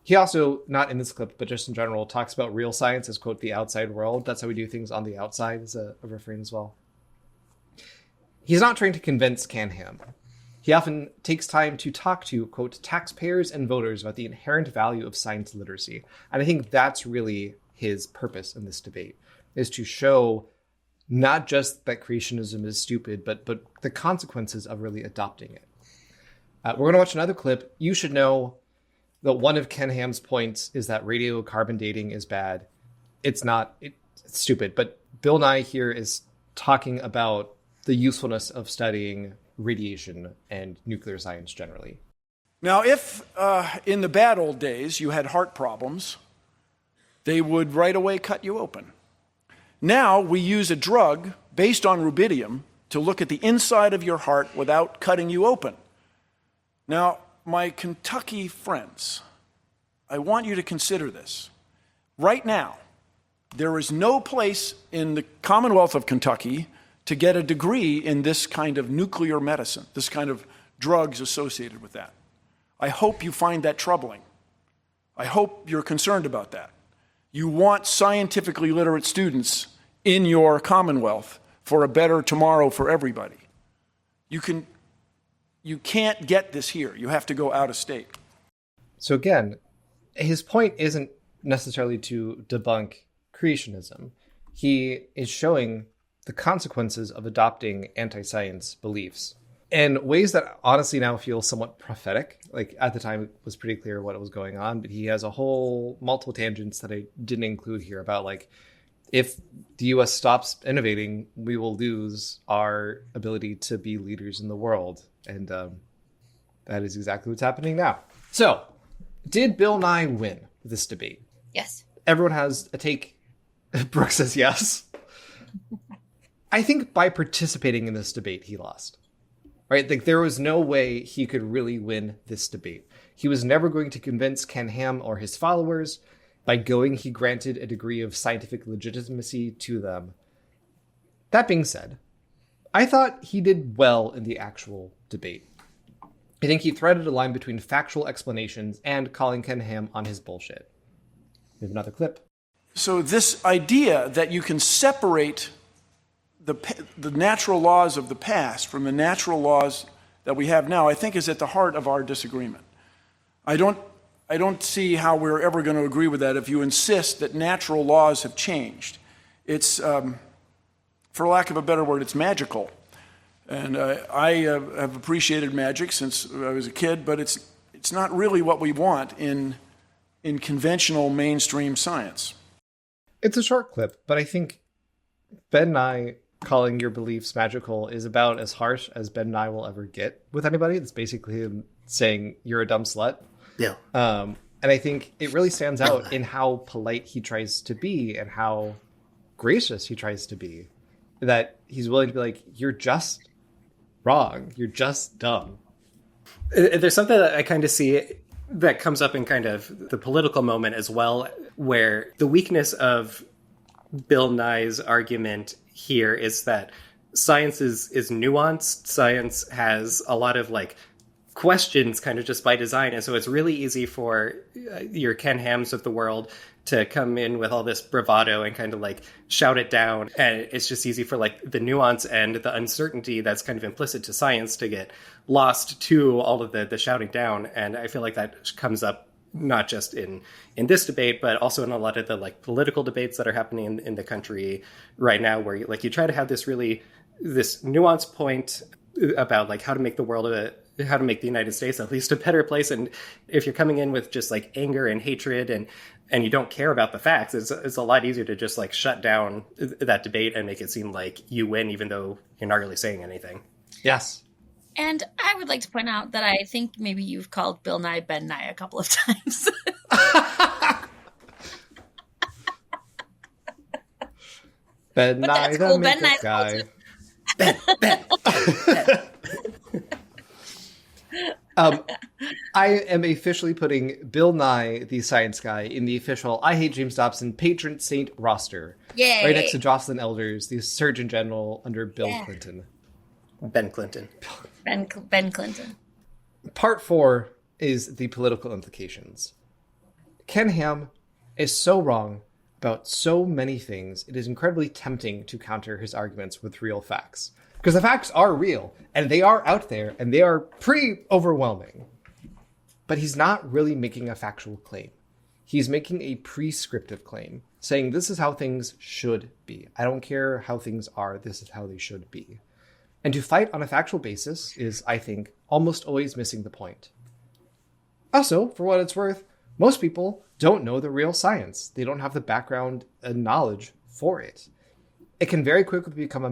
He also, not in this clip, but just in general, talks about real science as, quote, the outside world. That's how we do things on the outside, is a refrain as well. He's not trying to convince Ken Ham. He often takes time to talk to, quote, taxpayers and voters about the inherent value of science literacy. And I think that's really his purpose in this debate, is to show not just that creationism is stupid, but the consequences of really adopting it. We're going to watch another clip. You should know that one of Ken Ham's points is that radiocarbon dating is bad. It's not. It's stupid. But Bill Nye here is talking about the usefulness of studying radiation and nuclear science generally. Now, if in the bad old days you had heart problems, they would right away cut you open. Now we use a drug based on rubidium to look at the inside of your heart without cutting you open. Now, my Kentucky friends, I want you to consider this. Right now, there is no place in the Commonwealth of Kentucky to get a degree in this kind of nuclear medicine, this kind of drugs associated with that. I hope you find that troubling. I hope you're concerned about that. You want scientifically literate students in your Commonwealth for a better tomorrow for everybody. You can't get this here. You have to go out of state. So again, his point isn't necessarily to debunk creationism. He is showing the consequences of adopting anti-science beliefs in ways that honestly now feel somewhat prophetic. Like at the time, it was pretty clear what was going on, but he has a whole multiple tangents that I didn't include here about like, if the US stops innovating, we will lose our ability to be leaders in the world. And that is exactly what's happening now. So, did Bill Nye win this debate? Yes. Everyone has a take. Brooke says yes. I think by participating in this debate, he lost. Right? Like there was no way he could really win this debate. He was never going to convince Ken Ham or his followers. By going, he granted a degree of scientific legitimacy to them. That being said, I thought he did well in the actual debate. I think he threaded a line between factual explanations and calling Ken Ham on his bullshit. We have another clip. So this idea that you can separate the natural laws of the past from the natural laws that we have now, I think is at the heart of our disagreement. I don't see how we're ever going to agree with that if you insist that natural laws have changed. It's, for lack of a better word, it's magical. And I have appreciated magic since I was a kid, but it's not really what we want in conventional mainstream science. It's a short clip, but I think Ben Nye calling your beliefs magical is about as harsh as Ben Nye will ever get with anybody. It's basically him saying you're a dumb slut. Yeah. And I think it really stands out in how polite he tries to be and how gracious he tries to be. That he's willing to be like, you're just wrong. You're just dumb. There's something that I kind of see that comes up in kind of the political moment as well, where the weakness of Bill Nye's argument here is that science is nuanced. Science has a lot of like questions kind of just by design. And so it's really easy for your Ken Hams of the world to come in with all this bravado and kind of like shout it down. And it's just easy for like the nuance and the uncertainty that's kind of implicit to science to get lost to all of the shouting down. And I feel like that comes up not just in this debate, but also in a lot of the like political debates that are happening in the country right now, where you try to have this nuanced point about like how to make the world how to make the United States at least a better place. And if you're coming in with just like anger and hatred and you don't care about the facts, it's a lot easier to just like shut down that debate and make it seem like you win, even though you're not really saying anything. Yes. And I would like to point out that I think maybe you've called Bill Nye Ben Nye a couple of times. Ben But Nye, that's the cool. Ben makeup Nye's guy. I am officially putting Bill Nye, the science guy, in the official I Hate James Dobson patron saint roster. Yay. Right next to Jocelyn Elders, the Surgeon General under Bill Clinton. Ben Clinton. Ben Clinton. Part 4 is the political implications. Ken Ham is so wrong about so many things, it is incredibly tempting to counter his arguments with real facts. Because the facts are real, and they are out there, and they are pretty overwhelming. But he's not really making a factual claim. He's making a prescriptive claim, saying this is how things should be. I don't care how things are, this is how they should be. And to fight on a factual basis is, I think, almost always missing the point. Also, for what it's worth, most people don't know the real science. They don't have the background and knowledge for it. It can very quickly become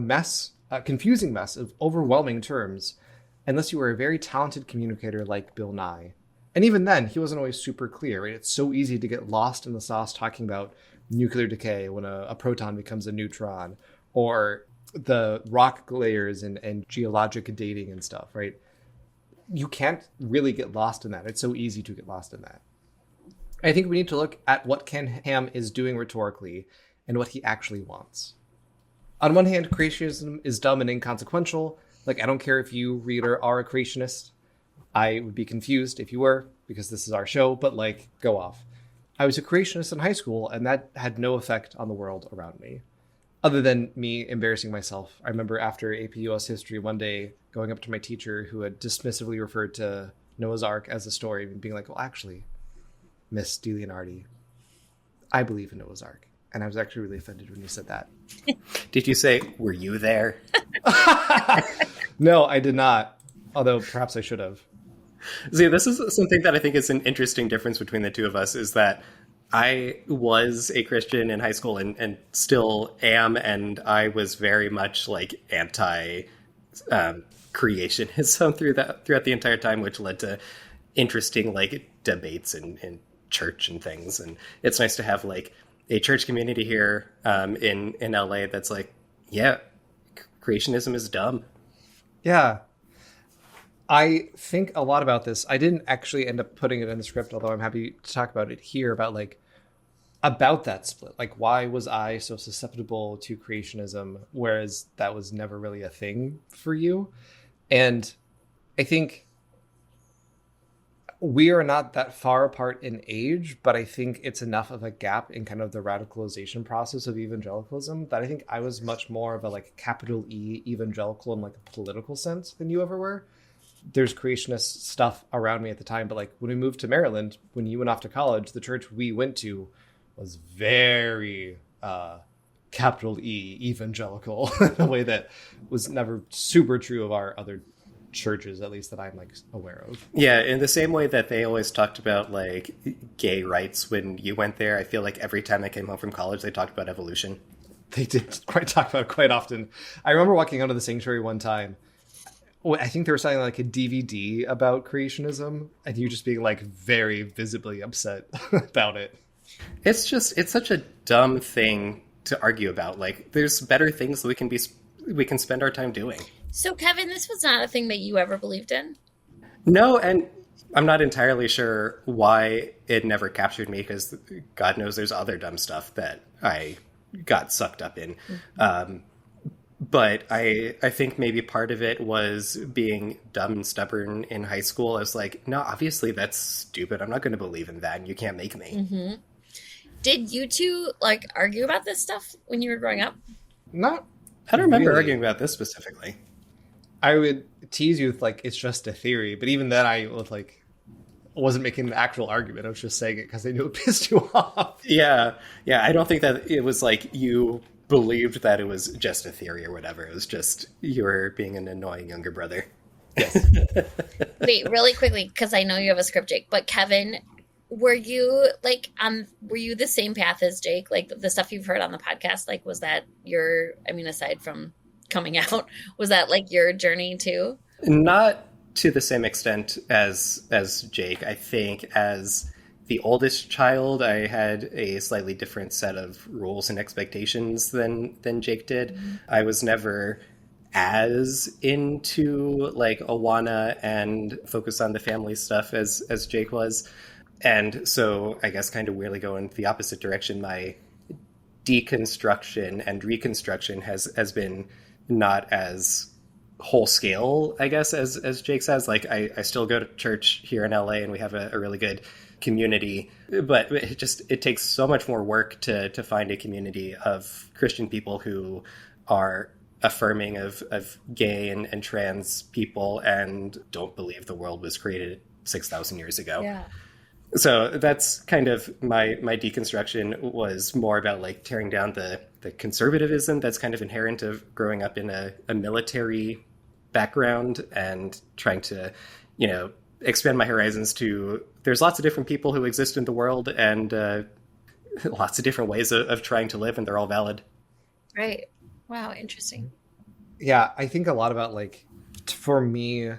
a confusing mess of overwhelming terms, unless you are a very talented communicator like Bill Nye. And even then, he wasn't always super clear, right? It's so easy to get lost in the sauce talking about nuclear decay when a proton becomes a neutron, or the rock layers and geologic dating and stuff, right? You can't really get lost in that. It's so easy to get lost in that. I think we need to look at what Ken Ham is doing rhetorically and what he actually wants. On one hand, creationism is dumb and inconsequential. Like, I don't care if you, reader, are a creationist. I would be confused if you were, because this is our show, but like, go off. I was a creationist in high school, and that had no effect on the world around me, other than me embarrassing myself. I remember after AP US History one day going up to my teacher who had dismissively referred to Noah's Ark as a story and being like, well, actually, Miss DeLeonardi, I believe in Noah's Ark. And I was actually really offended when you said that. Did you say, were you there? No, I did not. Although perhaps I should have. See, this is something that I think is an interesting difference between the two of us, is that I was a Christian in high school and still am, and I was very much like anti creationism throughout the entire time, which led to interesting like debates in church and things. And it's nice to have like a church community here in LA that's like, yeah, creationism is dumb. Yeah. I think a lot about this. I didn't actually end up putting it in the script, although I'm happy to talk about it here about that split. Like, why was I so susceptible to creationism, whereas that was never really a thing for you? And I think we are not that far apart in age, but I think it's enough of a gap in kind of the radicalization process of evangelicalism that I think I was much more of a like capital E evangelical in like a political sense than you ever were. There's creationist stuff around me at the time, but like when we moved to Maryland, when you went off to college, the church we went to was very capital E evangelical in a way that was never super true of our other churches, at least that I'm like aware of. Yeah, in the same way that they always talked about like gay rights when you went there, I feel like every time I came home from college, they talked about evolution. They did talk about it quite often. I remember walking out of the sanctuary one time. I think they were selling like a DVD about creationism, and you just being like very visibly upset about it. It's such a dumb thing to argue about. Like, there's better things that we can spend our time doing. So, Kevin, this was not a thing that you ever believed in? No, and I'm not entirely sure why it never captured me, because God knows there's other dumb stuff that I got sucked up in. Mm-hmm. But I think maybe part of it was being dumb and stubborn in high school. I was like, no, obviously that's stupid. I'm not going to believe in that, and you can't make me. Mm-hmm. Did you two like argue about this stuff when you were growing up? Not. I don't remember really arguing about this specifically. I would tease you with like, it's just a theory, but even then I was like, wasn't making an actual argument. I was just saying it because I knew it pissed you off. Yeah. I don't think that it was like you believed that it was just a theory or whatever. It was just you were being an annoying younger brother. Yes. Wait, really quickly, because I know you have a script, Jake, but Kevin, were you like were you the same path as Jake? Like the stuff you've heard on the podcast, like was that aside from coming out, was that like your journey too? Not to the same extent as Jake. I think as the oldest child, I had a slightly different set of rules and expectations than Jake did. Mm-hmm. I was never as into like Awana and focus on the family stuff as Jake was. And so I guess kind of weirdly going the opposite direction, my deconstruction and reconstruction has been not as whole scale, I guess, as Jake says. Like I still go to church here in LA and we have a really good community, but it takes so much more work to find a community of Christian people who are affirming of gay and trans people and don't believe the world was created 6,000 years ago. Yeah. So that's kind of my deconstruction was more about like tearing down the conservatism that's kind of inherent of growing up in a military background and trying to, expand my horizons to there's lots of different people who exist in the world and lots of different ways of trying to live, and they're all valid. Right. Wow. Interesting. Yeah. I think a lot about like, for me,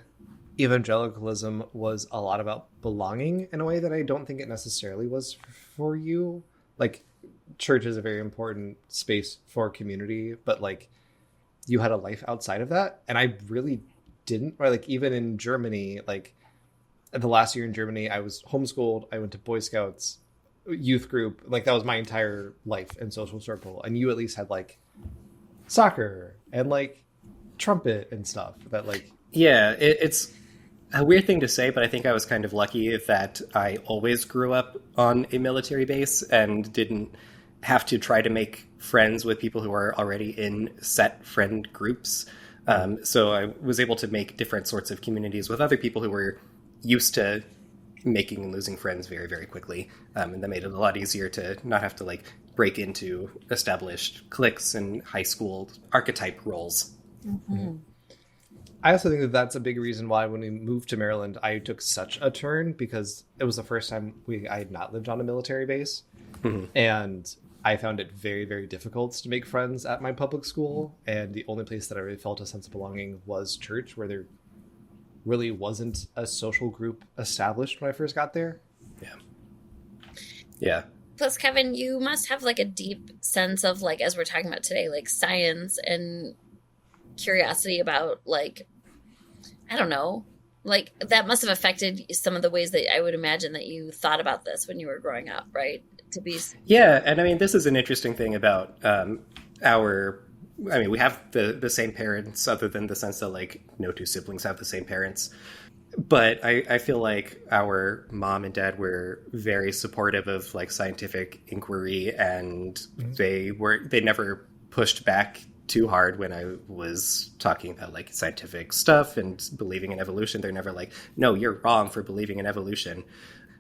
evangelicalism was a lot about belonging in a way that I don't think it necessarily was for you. Like, church is a very important space for community, but like you had a life outside of that. And I really didn't, or like even in Germany, like the last year in Germany, I was homeschooled. I went to Boy Scouts, youth group. Like that was my entire life and social circle. And you at least had like soccer and like trumpet and stuff that like, yeah, it's a weird thing to say, but I think I was kind of lucky that I always grew up on a military base and didn't have to try to make friends with people who are already in set friend groups. So I was able to make different sorts of communities with other people who were used to making and losing friends very, very quickly. And that made it a lot easier to not have to like break into established cliques and high school archetype roles. Mm-hmm. I also think that that's a big reason why when we moved to Maryland, I took such a turn, because it was the first time I had not lived on a military base. Mm-hmm. And I found it very, very difficult to make friends at my public school. And the only place that I really felt a sense of belonging was church, where there really wasn't a social group established when I first got there. Yeah. Plus, Kevin, you must have like a deep sense of, like, as we're talking about today, like science and curiosity about, like, I don't know, like that must have affected some of the ways that I would imagine that you thought about this when you were growing up, right? To be Yeah, and I mean, this is an interesting thing about we have the same parents, other than the sense that like no two siblings have the same parents. But I feel like our mom and dad were very supportive of like scientific inquiry, and they never pushed back too hard when I was talking about like scientific stuff and believing in evolution. They're never like, no, you're wrong for believing in evolution.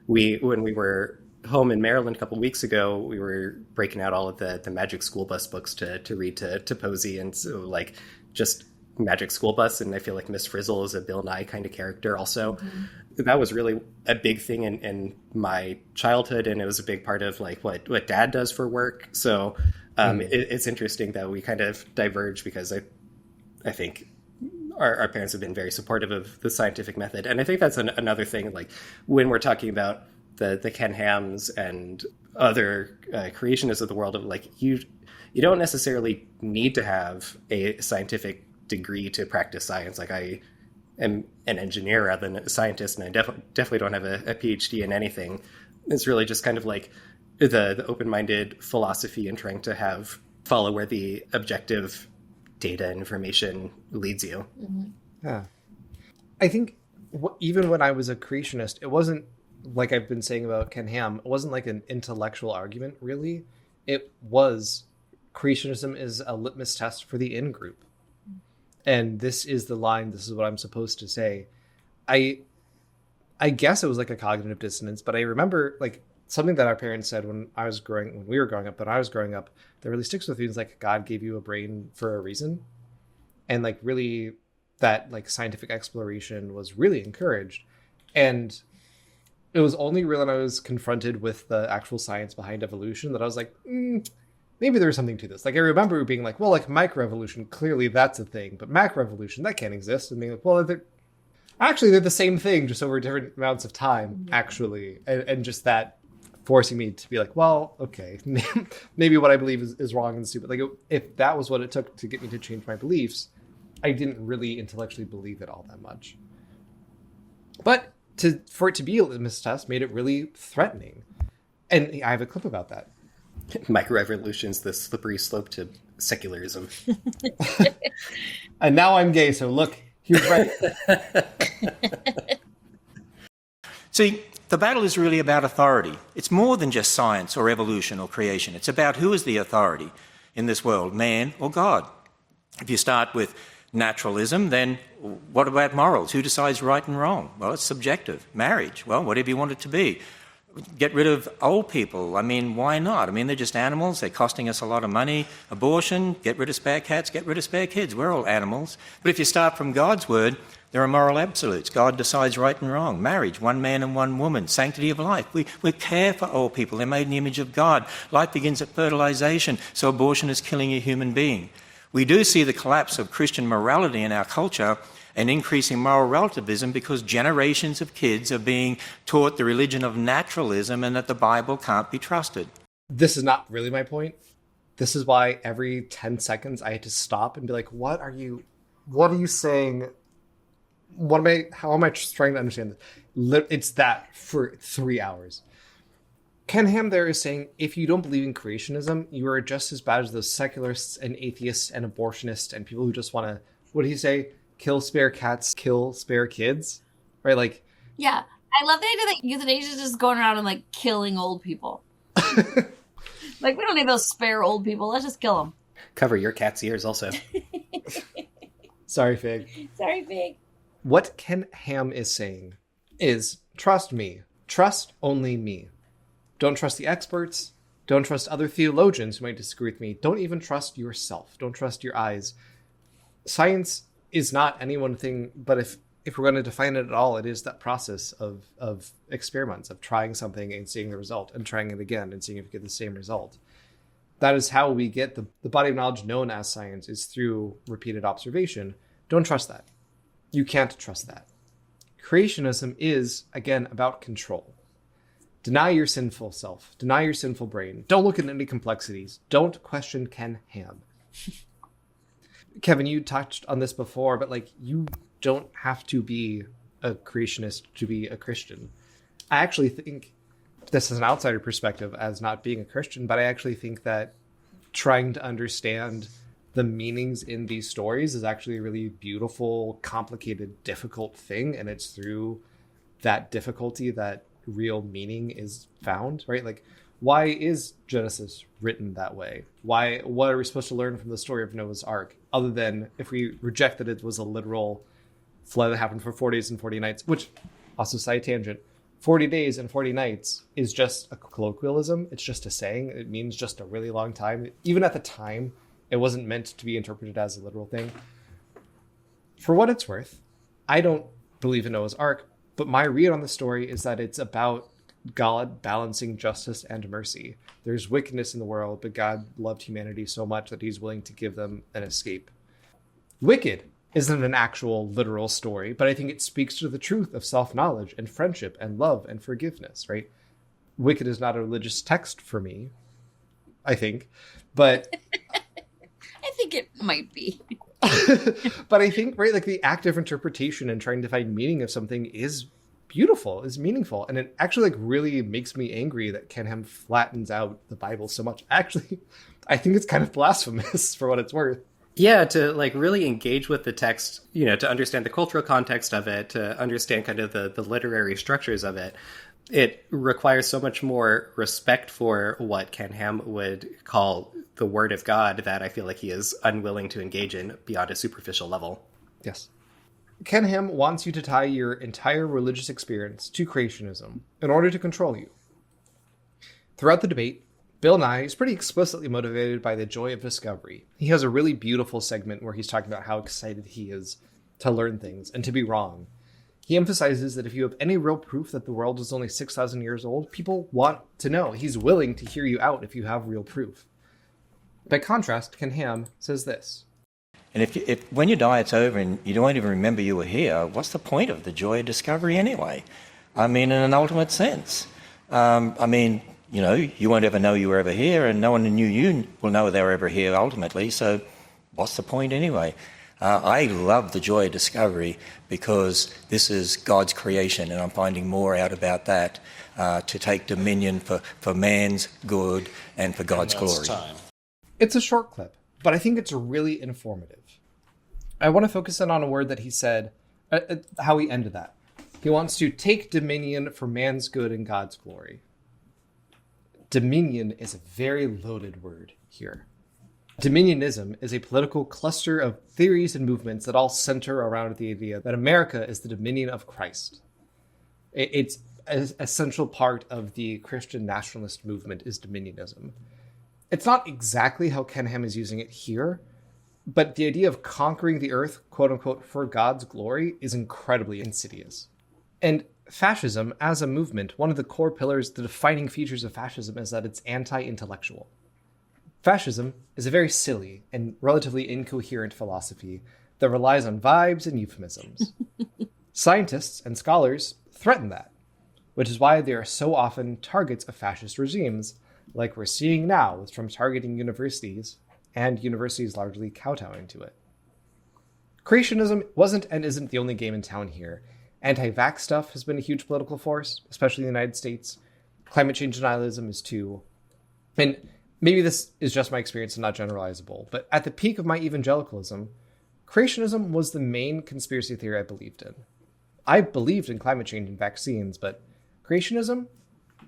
When we were home in Maryland a couple of weeks ago, we were breaking out all of the Magic School Bus books to read to Posey, and so like just Magic School Bus, and I feel like Miss Frizzle is a Bill Nye kind of character also. Mm-hmm. That was really a big thing in my childhood, and it was a big part of like what Dad does for work. So it's interesting that we kind of diverge, because I think our parents have been very supportive of the scientific method. And I think that's another thing, like when we're talking about the Ken Hams and other creationists of the world, of like you don't necessarily need to have a scientific degree to practice science. Like I am an engineer rather than a scientist, and I definitely don't have a PhD in anything. It's really just kind of like the open-minded philosophy and trying to follow where the objective data and information leads you. Mm-hmm. Yeah. I think even when I was a creationist, it wasn't like I've been saying about Ken Ham, it wasn't like an intellectual argument, really. It was creationism is a litmus test for the in-group. And this is the line, this is what I'm supposed to say. I guess it was like a cognitive dissonance, but I remember like something that our parents said when we were growing up, that really sticks with me, is like God gave you a brain for a reason. And like really that like scientific exploration was really encouraged. And it was only when I was confronted with the actual science behind evolution that I was like, maybe there's something to this. Like, I remember being like, well, like microevolution, clearly that's a thing, but macroevolution, that can't exist. And being like, well, they're the same thing, just over different amounts of time, actually. And just that forcing me to be like, well, okay, maybe what I believe is wrong and stupid. Like, if that was what it took to get me to change my beliefs, I didn't really intellectually believe it all that much. But for it to be a litmus test made it really threatening. And I have a clip about that. Microevolution's the slippery slope to secularism. And now I'm gay, so look, here's right. See, the battle is really about authority. It's more than just science or evolution or creation. It's about who is the authority in this world, man or God. If you start with naturalism, then what about morals? Who decides right and wrong? Well, it's subjective. Marriage, well, whatever you want it to be. Get rid of old people. I mean, why not? I mean, they're just animals. They're costing us a lot of money. Abortion, get rid of spare cats, get rid of spare kids. We're all animals. But if you start from God's word, there are moral absolutes. God decides right and wrong. Marriage, one man and one woman. Sanctity of life. We care for old people. They're made in the image of God. Life begins at fertilization, so abortion is killing a human being. We do see the collapse of Christian morality in our culture and increasing moral relativism because generations of kids are being taught the religion of naturalism and that the Bible can't be trusted. This is not really my point. This is why every 10 seconds I had to stop and be like, what are you saying? How am I trying to understand this? It's that for 3 hours. Ken Ham there is saying, if you don't believe in creationism, you are just as bad as those secularists and atheists and abortionists and people who just want to, what did he say? Kill spare cats, kill spare kids. right? Like, Yeah. I love the idea that euthanasia is just going around and like killing old people. Like, we don't need those spare old people. Let's just kill them. Cover your cat's ears also. sorry, Fig. Sorry, Fig. What Ken Ham is saying is, trust me. Trust only me. Don't trust the experts. Don't trust other theologians who might disagree with me. Don't even trust yourself. Don't trust your eyes. Science is not any one thing, but if we're going to define it at all, it is that process of experiments, of trying something and seeing the result, and trying it again and seeing if you get the same result. That is how we get the body of knowledge known as science, is through repeated observation. Don't trust that. You can't trust that. Creationism is, again, about control. Deny your sinful self. Deny your sinful brain. Don't look at any complexities. Don't question Ken Ham. Kevin, you touched on this before, but like, you don't have to be a creationist to be a Christian. I actually think, this is an outsider perspective as not being a Christian, but I actually think that trying to understand the meanings in these stories is actually a really beautiful, complicated, difficult thing. And it's through that difficulty that real meaning is found, right? Like, why is Genesis written that way? What are we supposed to learn from the story of Noah's Ark, other than if we reject that it was a literal flood that happened for 40 days and 40 nights, which, also side tangent, 40 days and 40 nights is just a colloquialism. It's just a saying. It means just a really long time. Even at the time, it wasn't meant to be interpreted as a literal thing. For what it's worth, I don't believe in Noah's Ark, but my read on the story is that it's about God balancing justice and mercy. There's wickedness in the world, but God loved humanity so much that he's willing to give them an escape. Wicked isn't an actual literal story, but I think it speaks to the truth of self-knowledge and friendship and love and forgiveness, right? Wicked is not a religious text for me, I think, but I think it might be. but I think, right, like, the active interpretation and trying to find meaning of something is beautiful, is meaningful. And it actually, like, really makes me angry that Ken Ham flattens out the Bible so much. Actually, I think it's kind of blasphemous for what it's worth. Yeah, to like really engage with the text, you know, to understand the cultural context of it, to understand kind of the literary structures of it. It requires so much more respect for what Ken Ham would call the Word of God that I feel like he is unwilling to engage in beyond a superficial level. Yes. Ken Ham wants you to tie your entire religious experience to creationism in order to control you. Throughout the debate, Bill Nye is pretty explicitly motivated by the joy of discovery. He has a really beautiful segment where he's talking about how excited he is to learn things and to be wrong. He emphasizes that if you have any real proof that the world is only 6,000 years old, people want to know. He's willing to hear you out if you have real proof. By contrast, Ken Ham says this. And if when you die it's over and you don't even remember you were here, what's the point of the joy of discovery anyway? I mean, in an ultimate sense. You know, you won't ever know you were ever here, and no one who knew you will know they were ever here ultimately, so what's the point anyway? I love the joy of discovery because this is God's creation, and I'm finding more out about that to take dominion for man's good and for God's glory. Time. It's a short clip, but I think it's really informative. I want to focus in on a word that he said, how he ended that. He wants to take dominion for man's good and God's glory. Dominion is a very loaded word here. Dominionism is a political cluster of theories and movements that all center around the idea that America is the dominion of Christ. It's an essential part of the Christian nationalist movement is dominionism. It's not exactly how Ken Ham is using it here, but the idea of conquering the earth, quote unquote, for God's glory is incredibly insidious. And fascism, as a movement, one of the core pillars, the defining features of fascism is that it's anti-intellectual. Fascism is a very silly and relatively incoherent philosophy that relies on vibes and euphemisms. Scientists and scholars threaten that, which is why they are so often targets of fascist regimes, like we're seeing now with Trump targeting universities, and universities largely kowtowing to it. Creationism wasn't and isn't the only game in town here. Anti-vax stuff has been a huge political force, especially in the United States. Climate change denialism is too. And maybe this is just my experience and not generalizable, but at the peak of my evangelicalism, creationism was the main conspiracy theory I believed in. I believed in climate change and vaccines, but creationism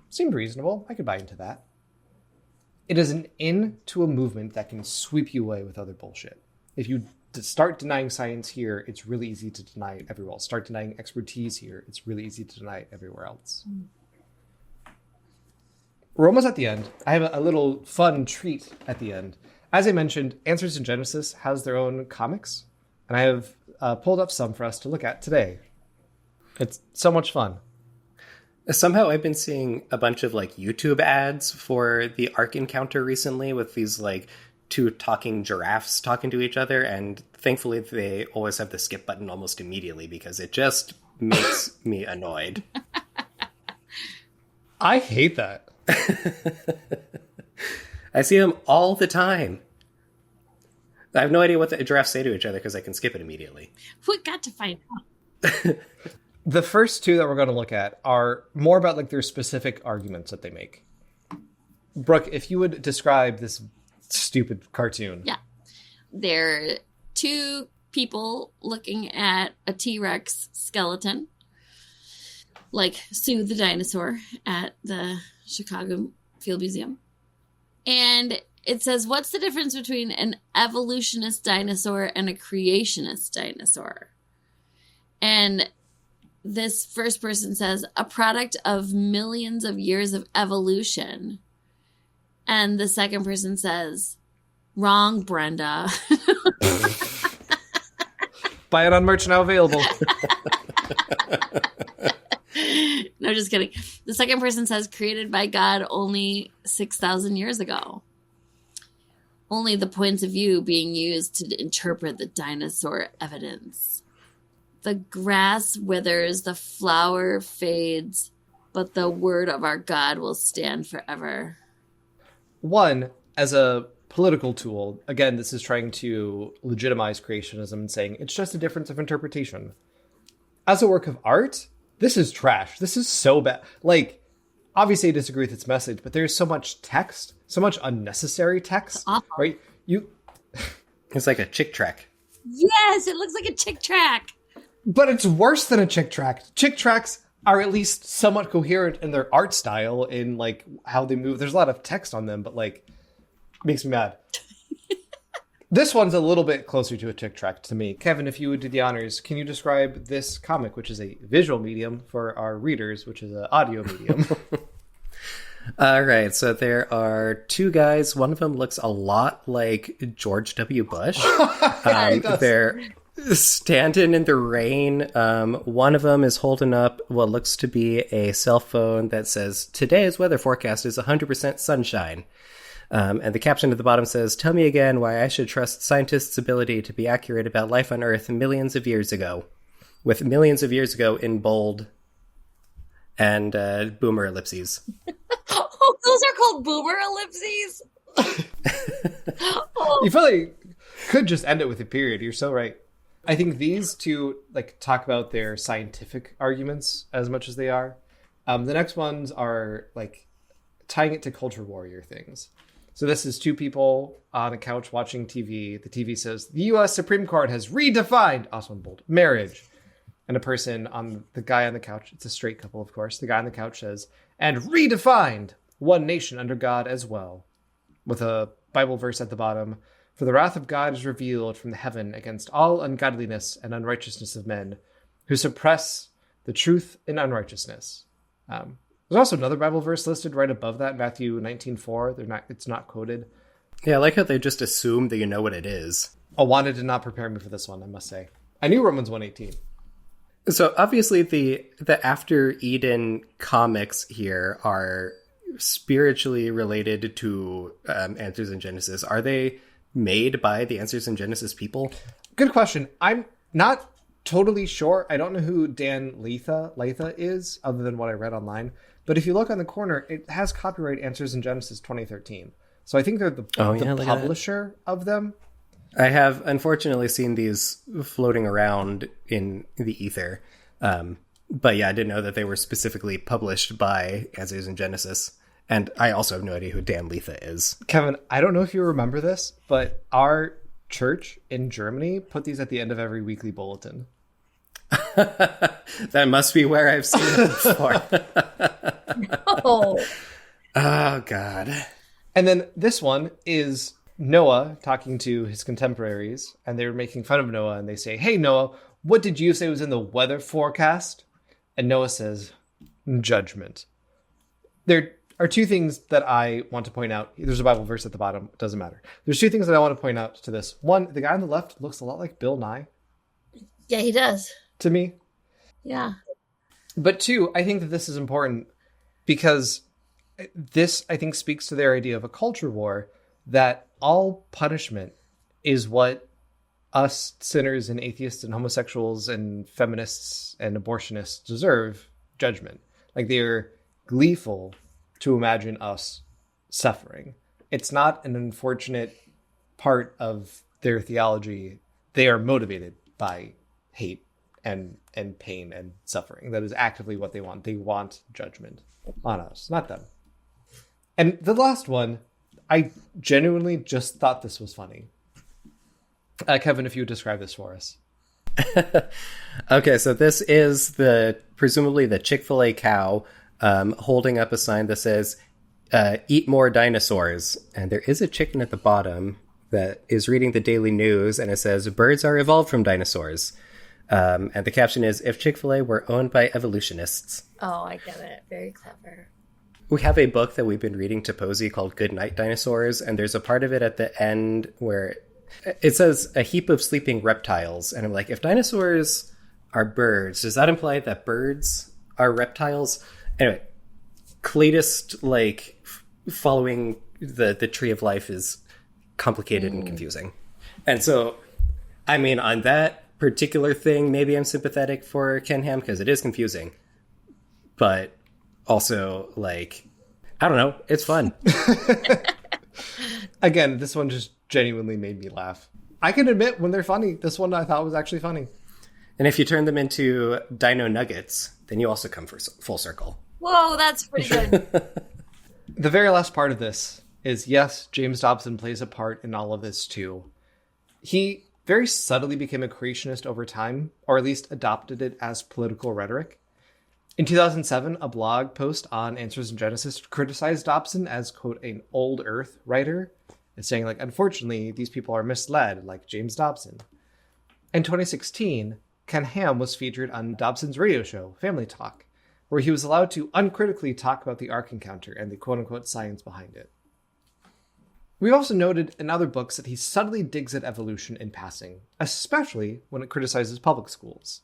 seemed reasonable. I could buy into that. It is an end to a movement that can sweep you away with other bullshit. If you start denying science here, it's really easy to deny it everywhere else. Start denying expertise here, it's really easy to deny it everywhere else. We're almost at the end. I have a little fun treat at the end. As I mentioned, Answers in Genesis has their own comics, and I have pulled up some for us to look at today. It's so much fun. Somehow I've been seeing a bunch of like YouTube ads for the Ark encounter recently with these like two talking giraffes talking to each other, and thankfully they always have the skip button almost immediately because it just makes me annoyed. I hate that. I see them all the time. I have no idea what the giraffes say to each other because I can skip it immediately. We got to find out. The first two that we're going to look at are more about like their specific arguments that they make. Brooke, if you would describe this stupid cartoon. Yeah. They're two people looking at a T-Rex skeleton, like Sue the dinosaur at the Chicago Field Museum. And it says, what's the difference between an evolutionist dinosaur and a creationist dinosaur? And this first person says, a product of millions of years of evolution. And the second person says, wrong, Brenda. Buy it on merch now available. No, just kidding. The second person says, created by God only 6,000 years ago. Only the points of view being used to interpret the dinosaur evidence. The grass withers, the flower fades, but the word of our God will stand forever. One, as a political tool, again, this is trying to legitimize creationism and saying it's just a difference of interpretation. As a work of art, this is trash. This is so bad. Like, obviously I disagree with its message, but there's so much text, so much unnecessary text, right? It's like a chick track. Yes, it looks like a chick track. But it's worse than a chick track. Chick tracks are at least somewhat coherent in their art style, in like how they move. There's a lot of text on them, but like, makes me mad. This one's a little bit closer to a chick track to me. Kevin, if you would do the honors, can you describe this comic, which is a visual medium, for our readers, which is an audio medium? All right, so there are two guys. One of them looks a lot like George W. Bush. They're standing in the rain. One of them is holding up what looks to be a cell phone that says, today's weather forecast is 100% sunshine. And the caption at the bottom says, tell me again why I should trust scientists' ability to be accurate about life on Earth millions of years ago. With millions of years ago in bold and boomer ellipses. Oh, those are called boomer ellipses? You probably could just end it with a period. You're so right. I think these two like talk about their scientific arguments as much as they are. The next ones are like tying it to culture warrior things. So this is two people on a couch watching TV. The TV says, the U.S. Supreme Court has redefined, also in bold, marriage. And a person on the guy on the couch, it's a straight couple, of course. The guy on the couch says, and redefined one nation under God as well. With a Bible verse at the bottom. For the wrath of God is revealed from the heaven against all ungodliness and unrighteousness of men who suppress the truth in unrighteousness. There's also another Bible verse listed right above that, Matthew 19:4. It's not quoted. Yeah, I like how they just assume that you know what it is. Awana did not prepare me for this one, I must say. I knew Romans 1:18. So obviously the After Eden comics here are spiritually related to Answers in Genesis. Are they made by the Answers in Genesis people? Good question. I'm not totally sure. I don't know who Dan Latha is, other than what I read online. But if you look on the corner, it has copyright Answers in Genesis 2013. So I think they're the publisher of them. I have unfortunately seen these floating around in the ether. But yeah, I didn't know that they were specifically published by Answers in Genesis. And I also have no idea who Dan Letha is. Kevin, I don't know if you remember this, but our church in Germany put these at the end of every weekly bulletin. That must be where I've seen it before. Oh, Oh, God. And then this one is Noah talking to his contemporaries, and they're making fun of Noah, and they say, "Hey, Noah, what did you say was in the weather forecast?" And Noah says, "Judgment." There are two things that I want to point out. There's a Bible verse at the bottom. It doesn't matter. There's two things that I want to point out to this. One, the guy on the left looks a lot like Bill Nye yeah, he does. to me. Yeah. But two, I think that this is important because this, I think, speaks to their idea of a culture war, that all punishment is what us sinners and atheists and homosexuals and feminists and abortionists deserve: judgment. Like, they're gleeful to imagine us suffering. It's not an unfortunate part of their theology. They are motivated by hate and pain and suffering. That is actively what they want. They want judgment on us, not them. And the last one, I genuinely just thought this was funny. Kevin, if you would describe this for us. Okay, so this is presumably the Chick-fil-A cow holding up a sign that says, "Eat more dinosaurs." And there is a chicken at the bottom that is reading the Daily News, and it says, "Birds are evolved from dinosaurs." And the caption is, "If Chick-fil-A were owned by evolutionists." Oh, I get it. Very clever. We have a book that we've been reading to Posey called Good Night Dinosaurs, and there's a part of it at the end where it says a heap of sleeping reptiles. And I'm like, if dinosaurs are birds, does that imply that birds are reptiles? Anyway, Cladist, following the tree of life is complicated and confusing. And so, I mean, on that particular thing, maybe I'm sympathetic for Ken Ham because it is confusing. But also, I don't know, it's fun. Again, this one just genuinely made me laugh. I can admit when they're funny. This one I thought was actually funny. And if you turn them into dino nuggets, then you also come full circle. Whoa, that's pretty good. The very last part of this is, yes, James Dobson plays a part in all of this too. He very subtly became a creationist over time, or at least adopted it as political rhetoric. In 2007, a blog post on Answers in Genesis criticized Dobson as, quote, an old earth writer, and saying, unfortunately, these people are misled, like James Dobson. In 2016, Ken Ham was featured on Dobson's radio show, Family Talk, where he was allowed to uncritically talk about the Ark encounter and the quote-unquote science behind it. We've also noted in other books that he subtly digs at evolution in passing, especially when it criticizes public schools.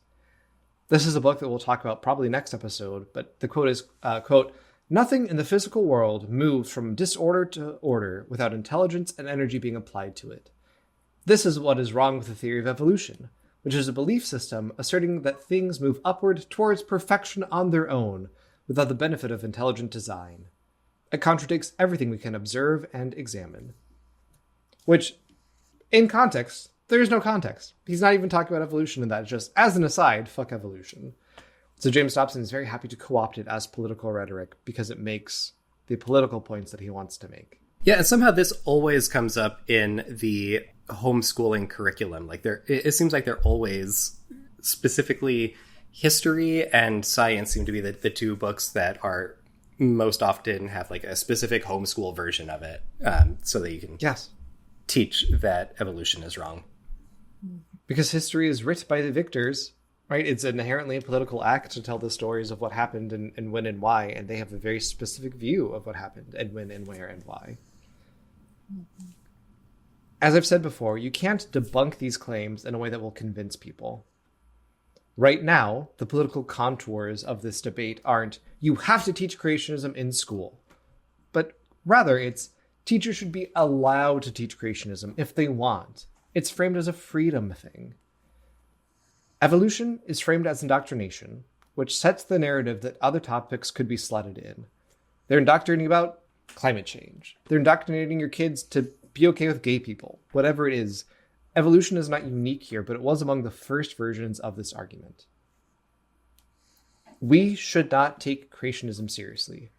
This is a book that we'll talk about probably next episode, but the quote is, quote, "Nothing in the physical world moves from disorder to order without intelligence and energy being applied to it. This is what is wrong with the theory of evolution, which is a belief system asserting that things move upward towards perfection on their own without the benefit of intelligent design. It contradicts everything we can observe and examine." Which, in context, there's no context. He's not even talking about evolution in that. It's just, as an aside, fuck evolution. So James Dobson is very happy to co-opt it as political rhetoric because it makes the political points that he wants to make. Yeah, and somehow this always comes up in the homeschooling curriculum. It seems like they're always, specifically history and science seem to be the two books that are most often have a specific homeschool version of it, so that you can teach that evolution is wrong. Because history is writ by the victors, right? It's inherently a political act to tell the stories of what happened and when and why, and they have a very specific view of what happened and when and where and why. As I've said before, you can't debunk these claims in a way that will convince people. Right now, the political contours of this debate aren't, you have to teach creationism in school, but rather it's, teachers should be allowed to teach creationism if they want. It's framed as a freedom thing. Evolution is framed as indoctrination, which sets the narrative that other topics could be slotted in. They're indoctrinating about climate change. They're indoctrinating your kids to be okay with gay people. Whatever it is, evolution is not unique here, but it was among the first versions of this argument. We should not take creationism seriously.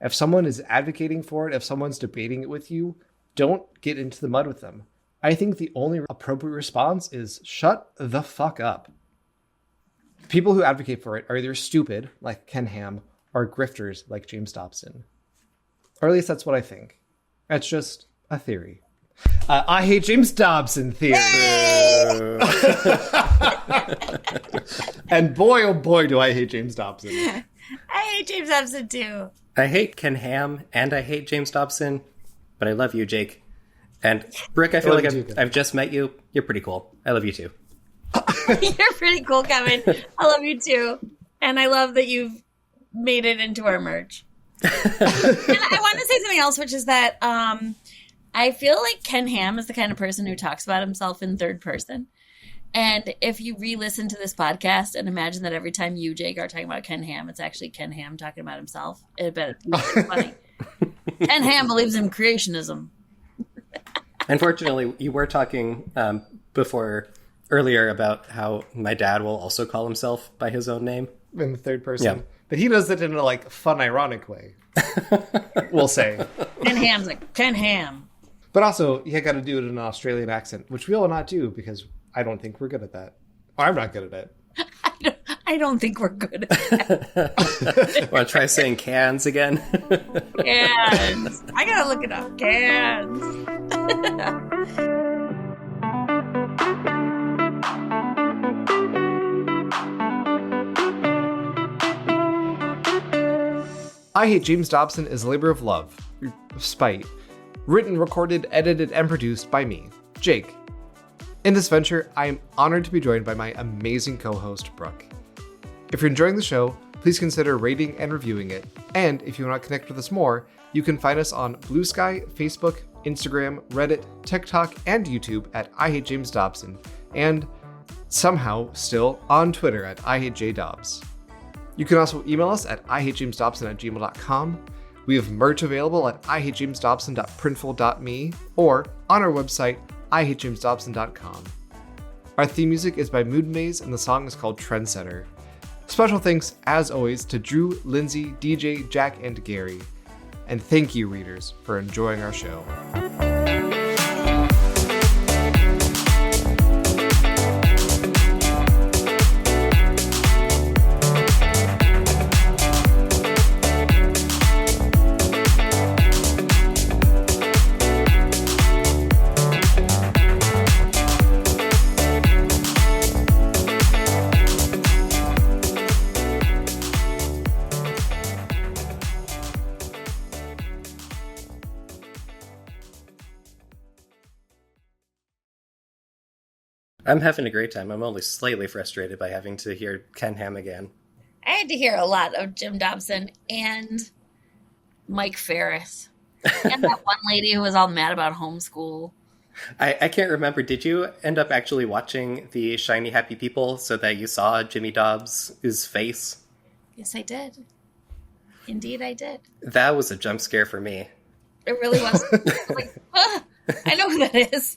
If someone is advocating for it, if someone's debating it with you, don't get into the mud with them. I think the only appropriate response is shut the fuck up. People who advocate for it are either stupid, like Ken Ham, or grifters, like James Dobson. Or at least that's what I think. That's just a theory. I hate James Dobson theory. And boy, oh boy, do I hate James Dobson. I hate James Dobson too. I hate Ken Ham and I hate James Dobson, but I love you, Jake. And Brooke, I feel like I've just met you. You're pretty cool. I love you too. You're pretty cool, Kevin. I love you too. And I love that you've made it into our merch. And I want to say something else, which is that I feel like Ken Ham is the kind of person who talks about himself in third person. And if you re-listen to this podcast and imagine that every time you, Jake, are talking about Ken Ham, it's actually Ken Ham talking about himself, I bet it's funny. Ken Ham believes in creationism. Unfortunately, you were talking earlier about how my dad will also call himself by his own name. In the third person. Yeah. But he does it in a like fun, ironic way. We'll say. Ken Ham's like, Ken Ham. But also, you got to do it in an Australian accent, which we will not do because I don't think we're good at that. Or I'm not good at it. I don't think we're good at that. Want to try saying cans again? Cans. I gotta look it up. Cans. I Hate James Dobson is a labor of love, of spite. Written, recorded, edited, and produced by me, Jake. In this venture, I am honored to be joined by my amazing co-host, Brooke. If you're enjoying the show, please consider rating and reviewing it. And if you want to connect with us more, you can find us on Blue Sky, Facebook, Instagram, Reddit, TikTok, and YouTube at I Hate James Dobson, and somehow still on Twitter at I Hate J Dobbs. You can also email us at ihatejamesdobson@gmail.com. We have merch available at ihatejamesdobson.printful.me or on our website, ihatejamesdobson.com. Our theme music is by Mood Maze and the song is called Trendsetter. Special thanks, as always, to Drew, Lindsay, DJ, Jack, and Gary. And thank you, readers, for enjoying our show. I'm having a great time. I'm only slightly frustrated by having to hear Ken Ham again. I had to hear a lot of Jim Dobson and Mike Ferris. And that one lady who was all mad about homeschool. I can't remember. Did you end up actually watching the Shiny Happy People so that you saw Jimmy Dobbs' face? Yes, I did. Indeed, I did. That was a jump scare for me. It really was. I was like, I know who that is.